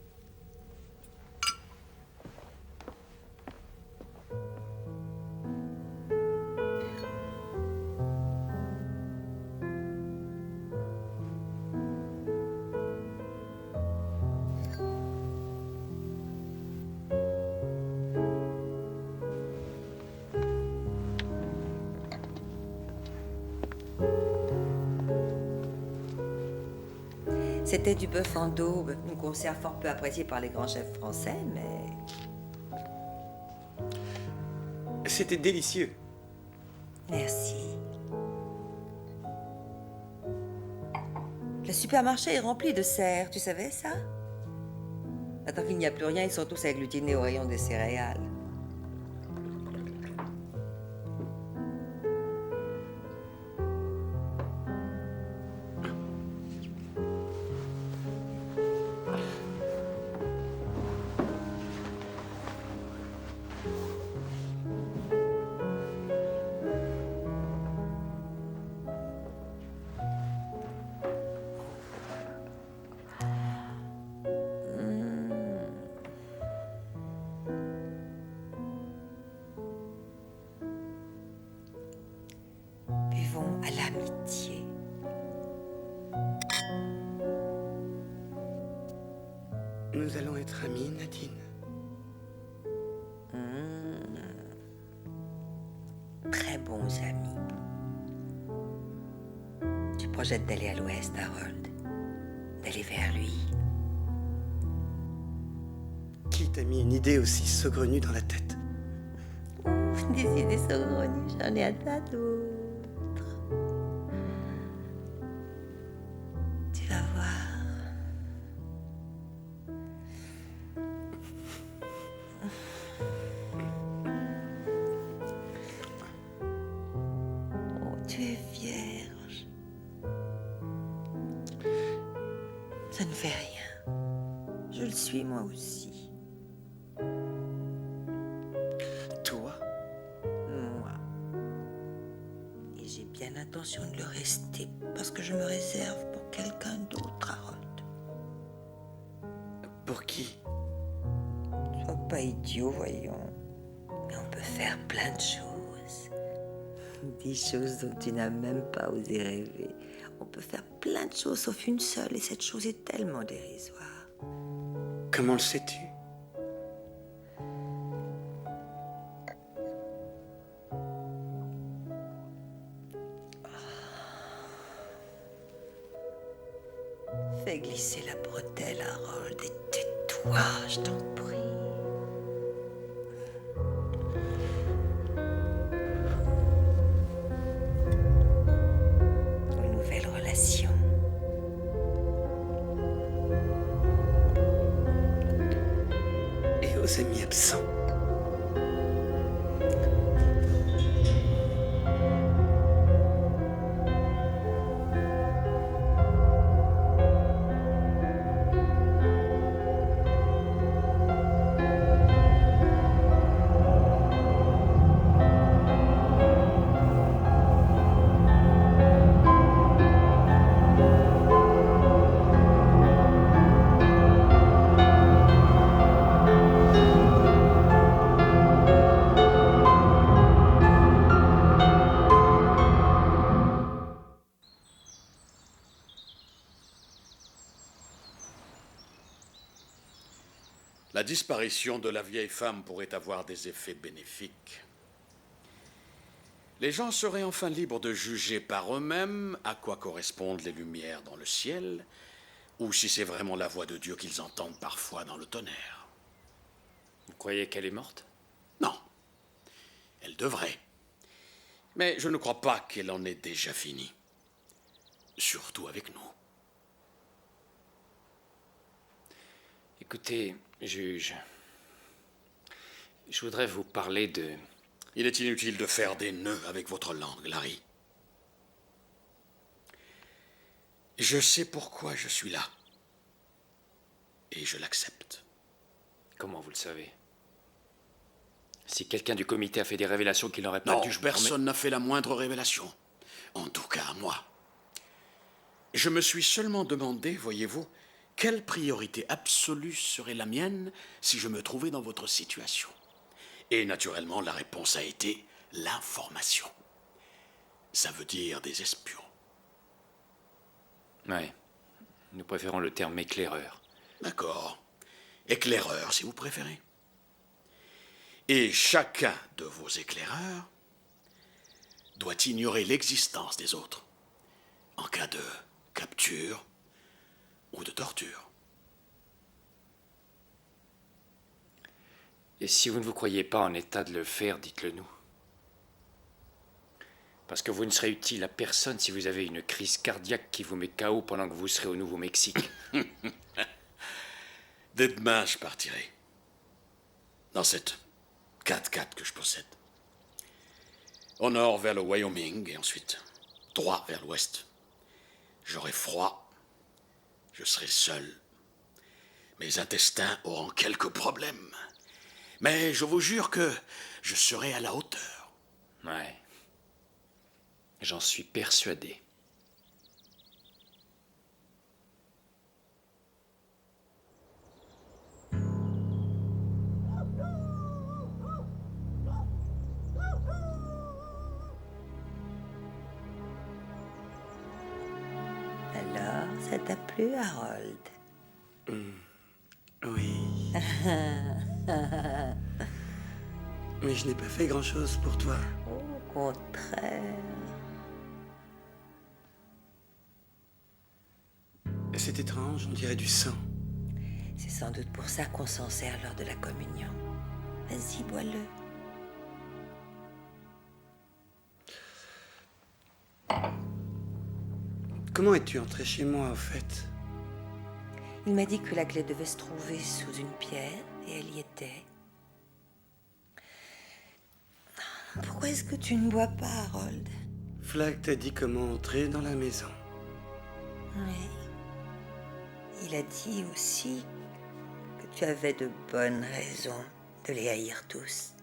C'était du bœuf en daube, une conserve fort peu appréciée par les grands chefs français, mais... C'était délicieux. Merci. Le supermarché est rempli de cerfs, tu savais ça? Maintenant qu'il n'y a plus rien, ils sont tous agglutinés au rayon des céréales. Buvons à l'amitié. Nous allons être amis, Nadine. Très bons amis. Tu projettes d'aller à l'ouest, Harold? D'aller vers lui? Qui t'a mis une idée aussi saugrenue dans la tête? Ouf, des idées saugrenues, j'en ai un tas d'autres. Tu vas voir. Oh, tu es vierge. Ça ne fait rien. Je le suis moi aussi. Toi? Moi. Et j'ai bien l'intention de le rester parce que je me réserve pour quelqu'un d'autre, Harold. Pour qui? Sois pas idiot, voyons. Mais on peut faire plein de choses. Des choses dont tu n'as même pas osé rêver. On peut faire plein de choses sauf une seule, et cette chose est tellement dérisoire. Comment le sais-tu? Fais glisser la bretelle, Harold, et tais-toi, je t'en prie. Une nouvelle relation. Et aux amis absents. La disparition de la vieille femme pourrait avoir des effets bénéfiques. Les gens seraient enfin libres de juger par eux-mêmes à quoi correspondent les lumières dans le ciel, ou si c'est vraiment la voix de Dieu qu'ils entendent parfois dans le tonnerre. Vous croyez qu'elle est morte? Non. Elle devrait. Mais je ne crois pas qu'elle en ait déjà fini. Surtout avec nous. Écoutez, juge, je voudrais vous parler de... Il est inutile de faire des nœuds avec votre langue, Larry. Je sais pourquoi je suis là. Et je l'accepte. Comment vous le savez? Si quelqu'un du comité a fait des révélations qu'il n'aurait pas Non, dû... personne n'a fait la moindre révélation. En tout cas, moi. Je me suis seulement demandé, voyez-vous, quelle priorité absolue serait la mienne si je me trouvais dans votre situation. Et naturellement, la réponse a été l'information. Ça veut dire des espions. Ouais. Nous préférons le terme éclaireur. D'accord. Éclaireur, si vous préférez. Et chacun de vos éclaireurs doit ignorer l'existence des autres en cas de capture ou de torture. Et si vous ne vous croyez pas en état de le faire, dites-le nous. Parce que vous ne serez utile à personne si vous avez une crise cardiaque qui vous met KO pendant que vous serez au Nouveau-Mexique. Dès demain, je partirai. Dans cette 4x4 que je possède. Au nord vers le Wyoming et ensuite droit vers l'ouest. J'aurai froid. Je serai seul. Mes intestins auront quelques problèmes. Mais je vous jure que je serai à la hauteur. Ouais. J'en suis persuadé. Alors, ça t'a plu, Harold? Oui. Mais je n'ai pas fait grand-chose pour toi. Au contraire. C'est étrange, on dirait du sang. C'est sans doute pour ça qu'on s'en sert lors de la communion. Vas-y, bois-le. Comment es-tu entré chez moi, au fait? Il m'a dit que la clé devait se trouver sous une pierre, et elle y était. Pourquoi est-ce que tu ne bois pas, Harold? Flag t'a dit comment entrer dans la maison. Oui. Il a dit aussi que tu avais de bonnes raisons de les haïr tous.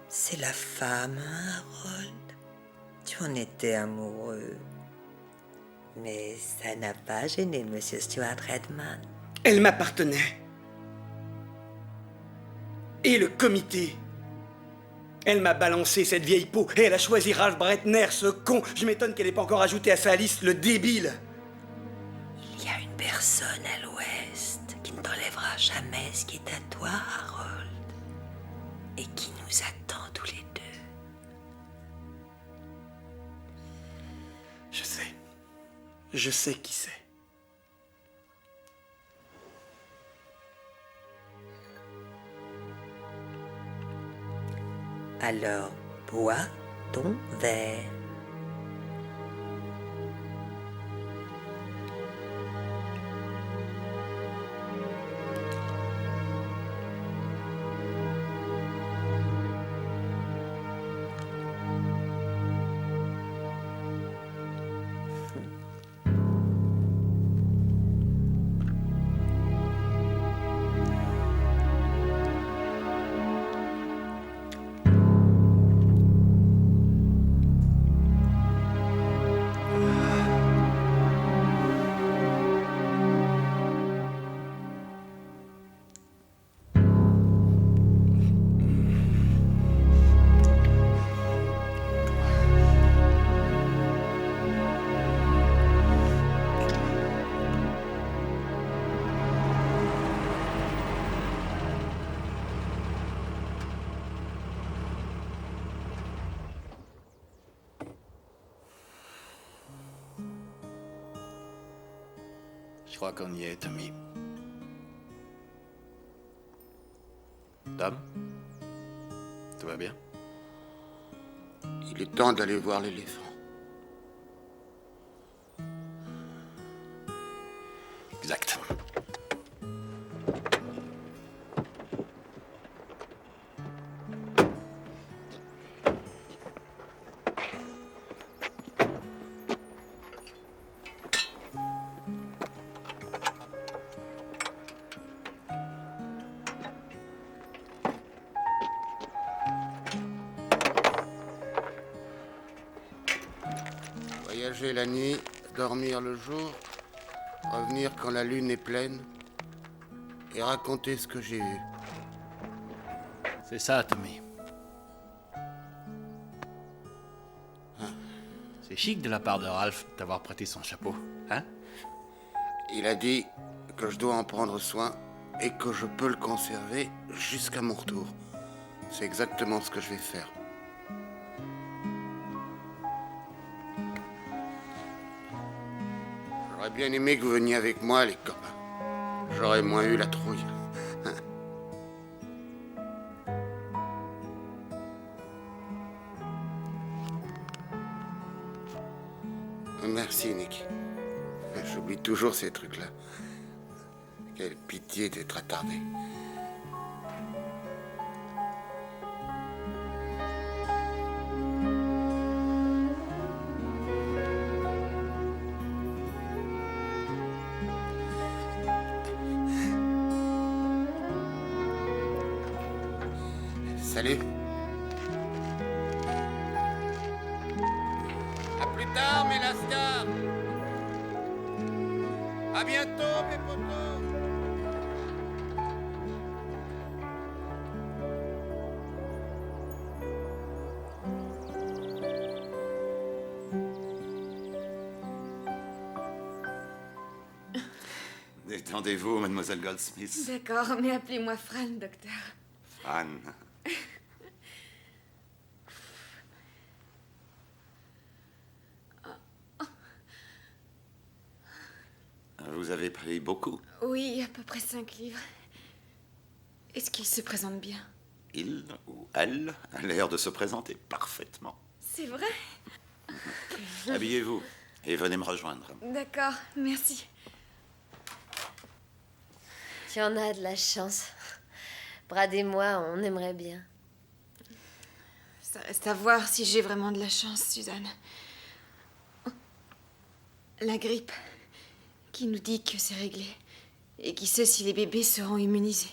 C'est la femme, hein, Harold? Tu en étais amoureux. Mais ça n'a pas gêné Monsieur Stuart Redman. Elle m'appartenait. Et le comité. Elle m'a balancé cette vieille peau et elle a choisi Ralph Bretner, ce con. Je m'étonne qu'elle n'ait pas encore ajouté à sa liste le débile. Il y a une personne à l'ouest qui ne t'enlèvera jamais ce qui est à toi, Harold. Et qui nous attend tous les deux. Je sais. Je sais qui c'est. Alors, bois ton verre. Je crois qu'on y est, Tommy. Tom? Tout va bien? Il est temps d'aller voir l'éléphant. Exact. Voyager la nuit, dormir le jour, revenir quand la lune est pleine et raconter ce que j'ai vu. C'est ça, Tommy. C'est chic de la part de Ralph d'avoir prêté son chapeau, hein? Il a dit que je dois en prendre soin et que je peux le conserver jusqu'à mon retour. C'est exactement ce que je vais faire. J'aurais bien aimé que vous veniez avec moi, les copains. J'aurais moins eu la trouille. Merci, Nick. J'oublie toujours ces trucs-là. Quelle pitié d'être attardé. Salut. À plus tard, mes lascars. À bientôt, mes potos. Détendez-vous, mademoiselle Goldsmith. D'accord, mais appelez-moi Fran, docteur. Fran. Vous avez pris beaucoup. Oui, à peu près 5 livres. Est-ce qu'il se présente bien? Il ou elle a l'air de se présenter parfaitement. C'est vrai? Habillez-vous et venez me rejoindre. D'accord, merci. Tu en as de la chance. Brad et moi, on aimerait bien. Ça reste à voir si j'ai vraiment de la chance, Suzanne. La grippe, qui nous dit que c'est réglé. Et qui sait si les bébés seront immunisés.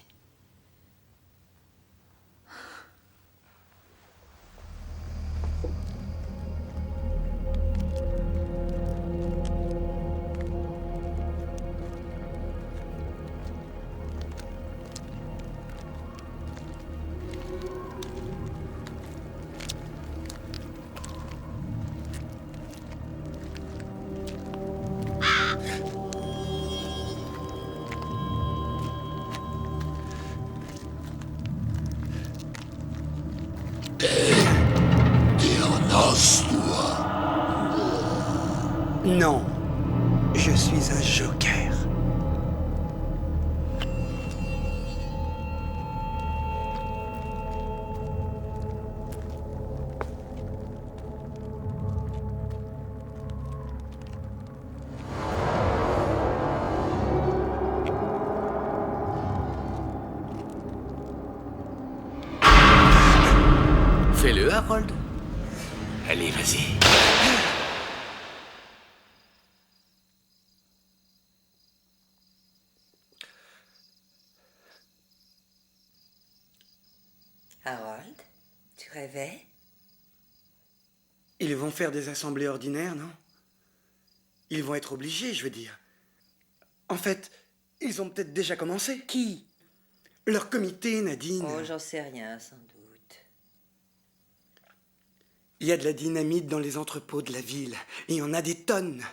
Non, je suis un joker. Fais-le, Harold. Allez, vas-y. Harold, tu rêvais? Ils vont faire des assemblées ordinaires, non? Ils vont être obligés, je veux dire. En fait, ils ont peut-être déjà commencé. Qui? Leur comité, Nadine. Oh, j'en sais rien, sans doute. Il y a de la dynamite dans les entrepôts de la ville. Et il y en a des tonnes.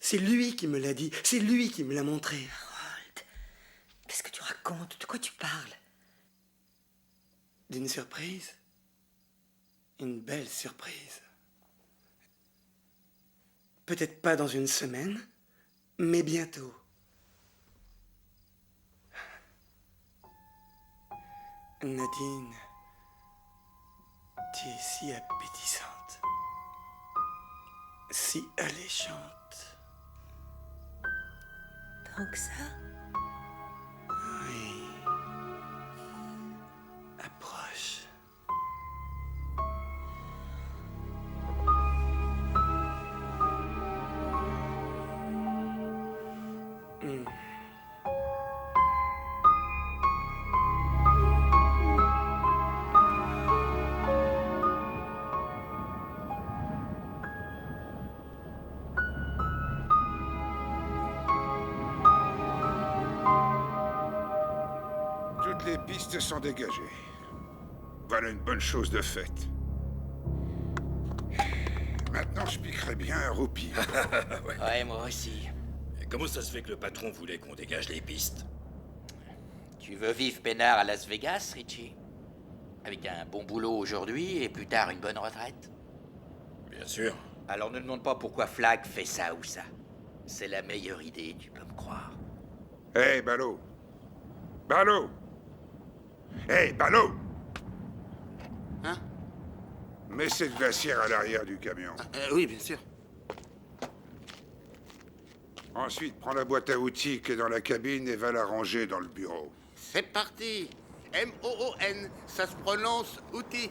C'est lui qui me l'a dit. C'est lui qui me l'a montré. Harold, qu'est-ce que tu racontes? De quoi tu parles? D'une surprise? Une belle surprise. Peut-être pas dans une semaine, Mais bientôt. Nadine, tu es si appétissante, si alléchante. Tant que ça? Oui. Approche. Toutes les pistes sont dégagées. Voilà une bonne chose de faite. Maintenant, je piquerai bien un roupie. Ouais, moi aussi. Et comment ça se fait que le patron voulait qu'on dégage les pistes? Tu veux vivre peinard à Las Vegas, Richie? Avec un bon boulot aujourd'hui et plus tard une bonne retraite? Bien sûr. Alors ne demande pas pourquoi Flag fait ça ou ça. C'est la meilleure idée, tu peux me croire. Hé, Ballot! Ballot! Hé, Ballot! Hein? Mets cette glacière à l'arrière du camion. Oui, bien sûr. Ensuite, prends la boîte à outils qui est dans la cabine et va la ranger dans le bureau. C'est parti. M-O-O-N, ça se prononce outil.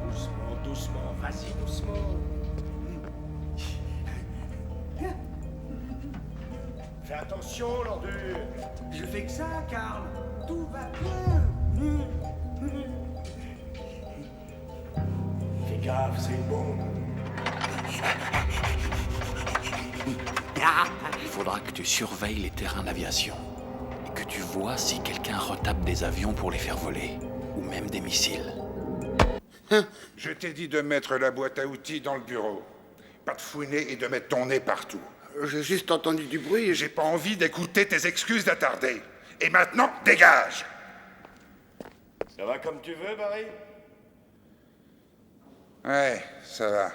Doucement, doucement, vas-y, doucement. Fais attention, l'ordure. Je fais que ça, Karl. Tout va bien. Fais gaffe, c'est une bombe. Il faudra que tu surveilles les terrains d'aviation et que tu vois si quelqu'un retape des avions pour les faire voler, ou même des missiles. Je t'ai dit de mettre la boîte à outils dans le bureau. Pas de fouiner et de mettre ton nez partout. J'ai juste entendu du bruit et j'ai pas envie d'écouter tes excuses d'attardé. Et maintenant, dégage! Ça va comme tu veux, Barry? Ouais, ça va.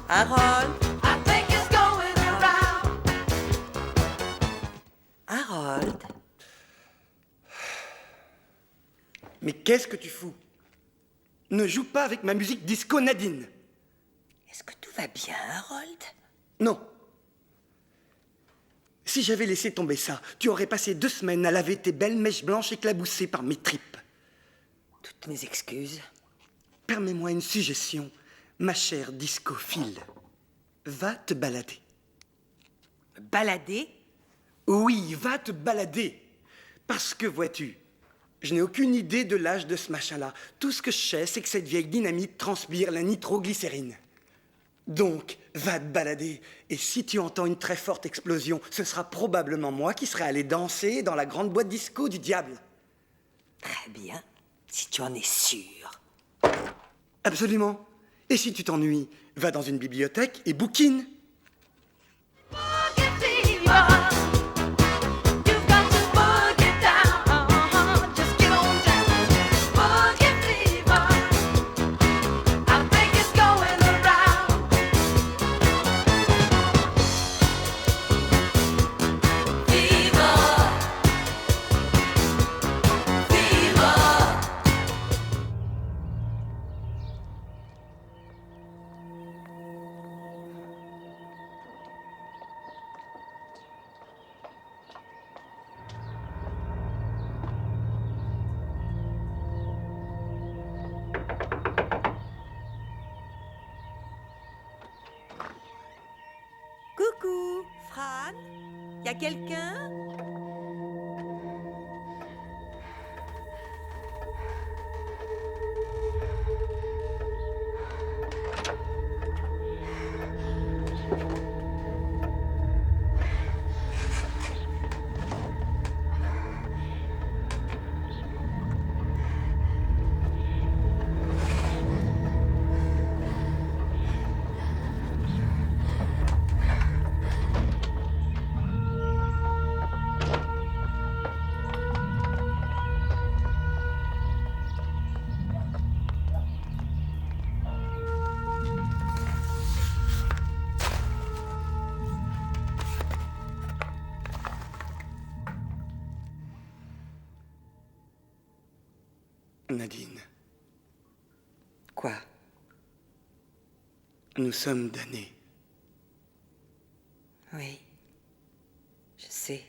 Harold? Harold? Mais qu'est-ce que tu fous? Ne joue pas avec ma musique disco, Nadine. Est-ce que tout va bien, Harold? Non. Si j'avais laissé tomber ça, tu aurais passé 2 semaines à laver tes belles mèches blanches éclaboussées par mes tripes. Toutes mes excuses. Permets-moi une suggestion, ma chère discophile. Va te balader. Balader? Oui, va te balader. Parce que, vois-tu, je n'ai aucune idée de l'âge de ce machin-là. Tout ce que je sais, c'est que cette vieille dynamite transpire la nitroglycérine. Donc, va te balader. Et si tu entends une très forte explosion, ce sera probablement moi qui serai allé danser dans la grande boîte disco du diable. Très bien, si tu en es sûr. Absolument. Et si tu t'ennuies, va dans une bibliothèque et bouquine. Y a quelqu'un? Nadine. Quoi? Nous sommes damnés. Oui, je sais.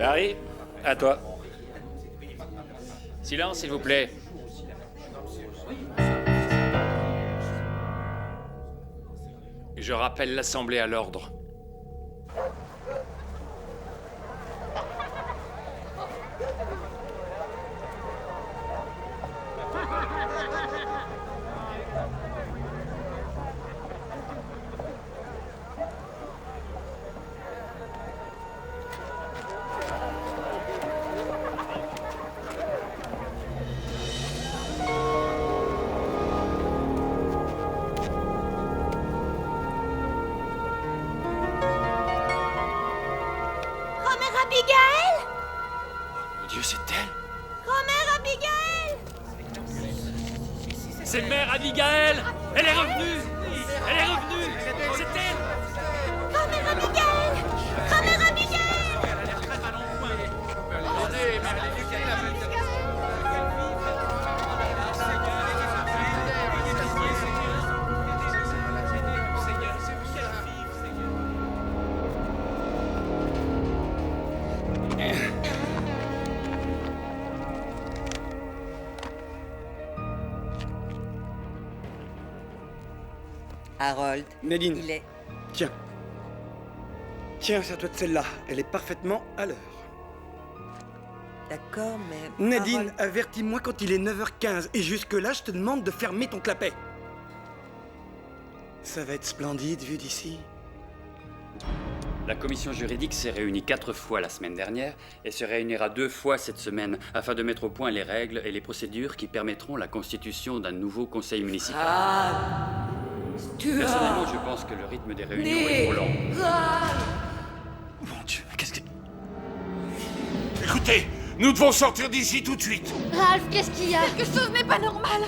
Harry, à toi. Silence, s'il vous plaît. Je rappelle l'Assemblée à l'ordre. Abigail! Mon Dieu, c'est elle! Grand-mère Abigail! C'est Mère Abigail! Elle est revenue! Elle est revenue! C'est elle! Grand-mère Abigail! Grand-mère Abigail! Harold, Nadine. il est... Tiens. Tiens, sers-toi de celle-là. Elle est parfaitement à l'heure. D'accord, mais... Nadine, Harold... avertis-moi quand il est 9h15. Et jusque-là, je te demande de fermer ton clapet. Ça va être splendide, vu d'ici. La commission juridique s'est réunie 4 fois la semaine dernière et se réunira 2 fois cette semaine afin de mettre au point les règles et les procédures qui permettront la constitution d'un nouveau conseil municipal. Personnellement, je pense que le rythme des réunions est trop lent. Mon Dieu, qu'est-ce que... Écoutez, nous devons sortir d'ici tout de suite. Ralph, qu'est-ce qu'il y a? Quelque chose n'est pas normal.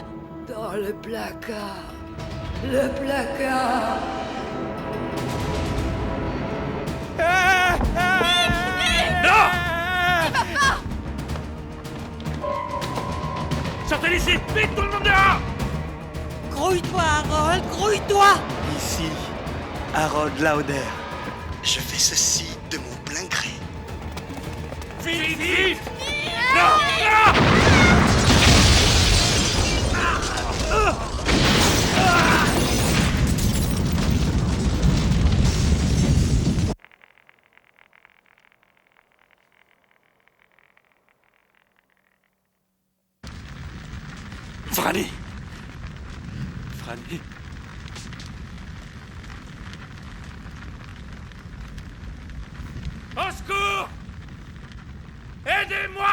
Dans le placard. Le placard. Non! Il va pas! Sortez d'ici! Vite, tout le monde dehors! Grouille-toi, Harold, grouille-toi! Ici, Harold Lauder. Je fais ceci de mon plein gré. Vite, vite! Non! Non! Franny! Franny! Au secours! Aidez-moi!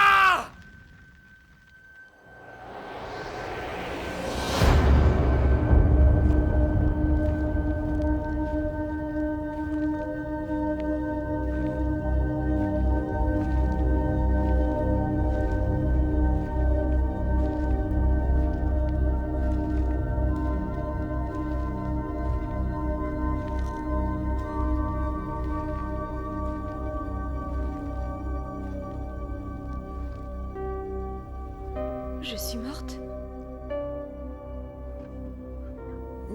Je suis morte?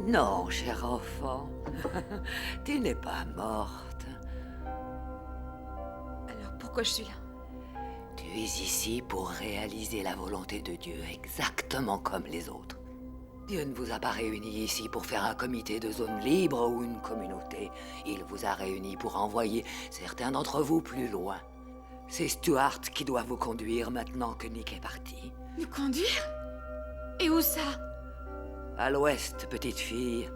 Non, cher enfant. Tu n'es pas morte. Alors pourquoi je suis là? Tu es ici pour réaliser la volonté de Dieu exactement comme les autres. Dieu ne vous a pas réunis ici pour faire un comité de zone libre ou une communauté. Il vous a réunis pour envoyer certains d'entre vous plus loin. C'est Stuart qui doit vous conduire maintenant que Nick est parti. Nous conduire? Et où ça? À l'ouest, petite fille.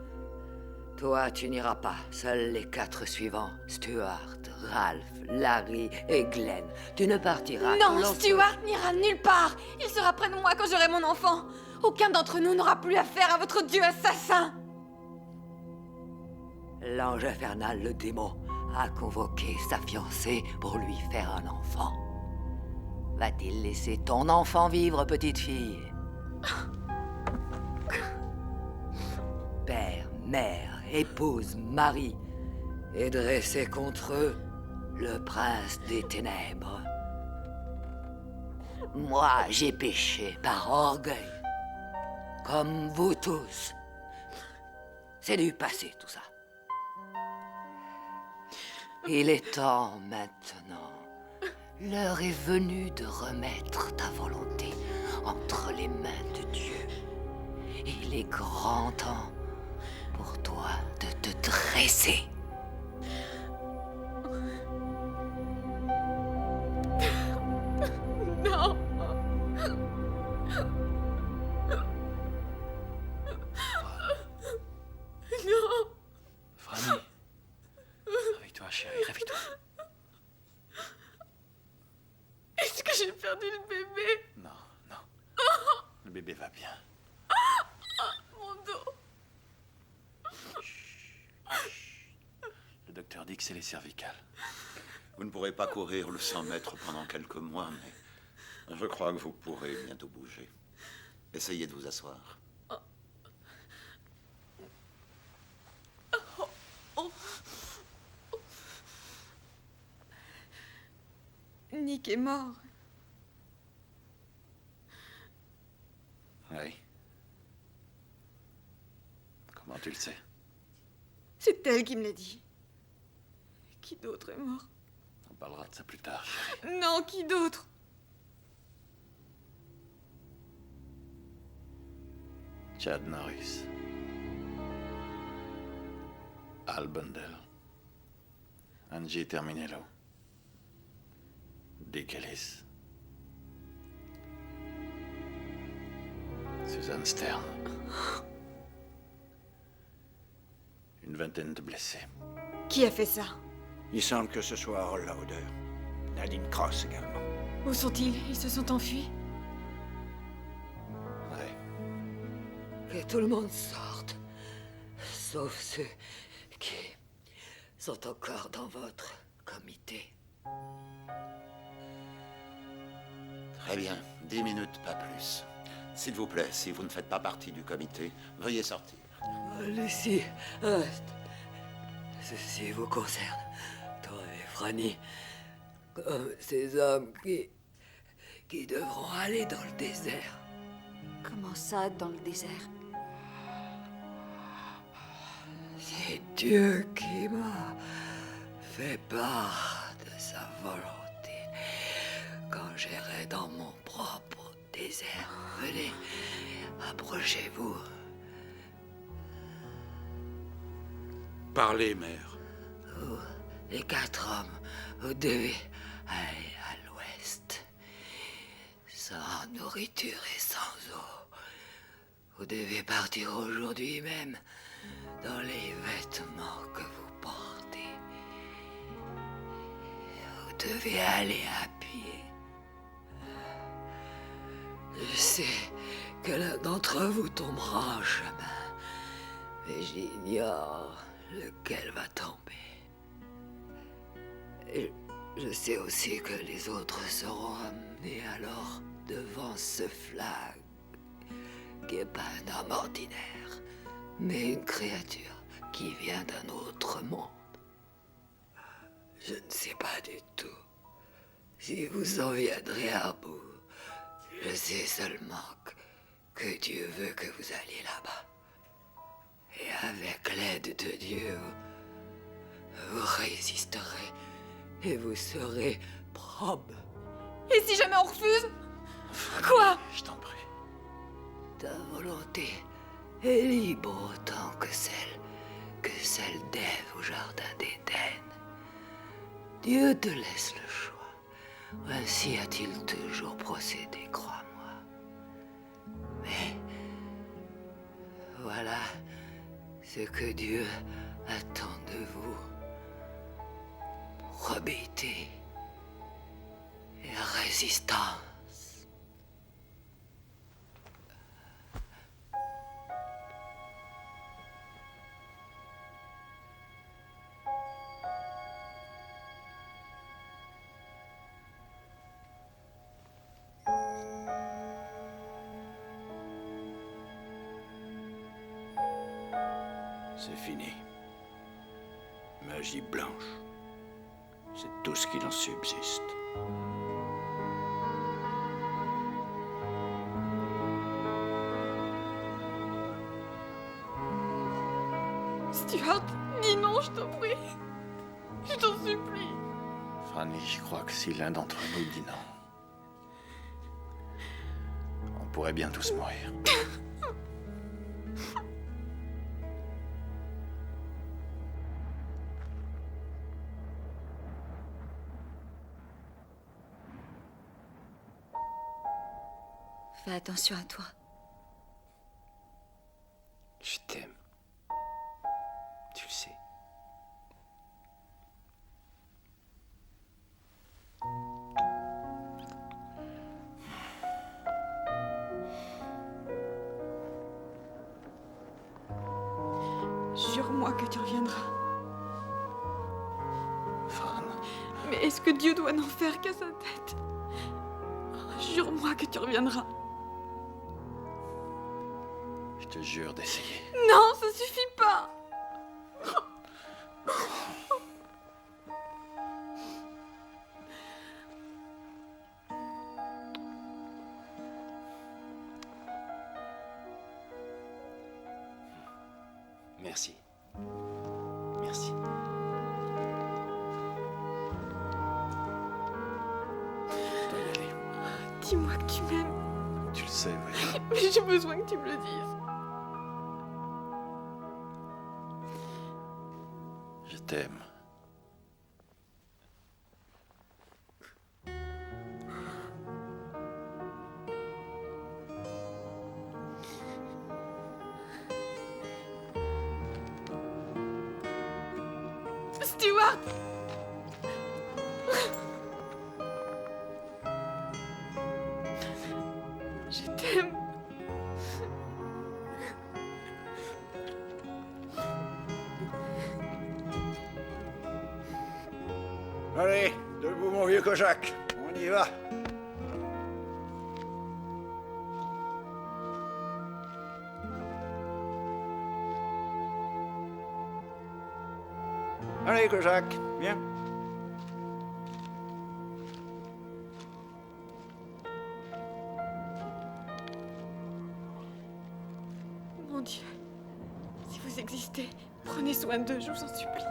Toi, tu n'iras pas. Seuls les 4 suivants, Stuart, Ralph, Larry et Glenn. Tu ne partiras Non, que lorsque- Stuart n'ira nulle part. Il sera près de moi quand j'aurai mon enfant. Aucun d'entre nous n'aura plus affaire à votre dieu assassin. L'ange infernal, le démon, a convoqué sa fiancée pour lui faire un enfant. Va-t-il laisser ton enfant vivre, petite fille? Père, mère, épouse, mari, et dresser contre eux le prince des ténèbres. Moi, j'ai péché par orgueil, comme vous tous. C'est du passé, tout ça. Il est temps maintenant. L'heure est venue de remettre ta volonté entre les mains de Dieu. Il est grand temps pour toi de te dresser. Non. Non. Franny. Réveille-toi, chérie, réveille-toi. Est-ce que j'ai perdu le bébé? Non, non. Le bébé va bien. Mon dos. Le docteur dit que c'est les cervicales. Vous ne pourrez pas courir le 100 mètres pendant quelques mois, mais je crois que vous pourrez bientôt bouger. Essayez de vous asseoir. Nick est mort. Oui. Comment tu le sais? C'est elle qui me l'a dit. Qui d'autre est mort? On parlera de ça plus tard, chérie. Non, qui d'autre? Chad Norris. Al Bundle. Angie Terminello. Dick Ellis. Suzanne Stern. Une vingtaine de blessés. Qui a fait ça? Il semble que ce soit Harold Lauder. Nadine Cross également. Où sont-ils? Ils se sont enfuis? Que tout le monde sorte, sauf ceux qui sont encore dans votre comité. Très bien, 10 minutes, pas plus. S'il vous plaît, si vous ne faites pas partie du comité, veuillez sortir. Lucie, reste. Ceci vous concerne, toi et Franny, comme ces hommes qui devront aller dans le désert. Comment ça, dans le désert? C'est Dieu qui m'a fait part de sa volonté quand j'irai dans mon propre désert. Venez, approchez-vous. Parlez, mère. Vous, les 4 hommes, vous devez aller à l'ouest. Sans nourriture et sans eau. Vous devez partir aujourd'hui même dans les vêtements que vous portez. Vous devez aller à pied. Je sais que l'un d'entre vous tombera en chemin, mais j'ignore lequel va tomber. Et je sais aussi que les autres seront amenés alors devant ce flag, qui n'est pas un homme ordinaire, mais une créature qui vient d'un autre monde. Je ne sais pas du tout si vous en viendrez à bout. Je sais seulement que Dieu veut que vous alliez là-bas. Et avec l'aide de Dieu, vous résisterez et vous serez probe. Et si jamais on refuse? Quoi? Je t'en prie. Ta volonté est libre autant que celle d'Ève au jardin d'Éden. Dieu te laisse le choix. Ainsi a-t-il toujours procédé, crois-moi. Mais voilà ce que Dieu attend de vous. Probité et résistance. C'est fini. Magie blanche. C'est tout ce qu'il en subsiste. Stuart, dis non, je t'en prie. Je t'en supplie. Franny, je crois que si l'un d'entre nous dit non, on pourrait bien tous mourir. Fais attention à toi. Je t'aime. Tu le sais. Jure-moi que tu reviendras. Fran. Mais est-ce que Dieu doit n'en faire qu'à sa tête? Jure-moi que tu reviendras. Je te jure d'essayer. Non, ça suffit pas. Merci. Merci. Je dois y aller. Dis-moi que tu m'aimes. Tu le sais, oui. Mais j'ai besoin que tu me le dises. Je t'aime. Stuart! Je t'aime. Allez, debout mon vieux Kojak, on y va. Allez Kojak, viens. Mon Dieu, si vous existez, prenez soin d'eux, je vous en supplie.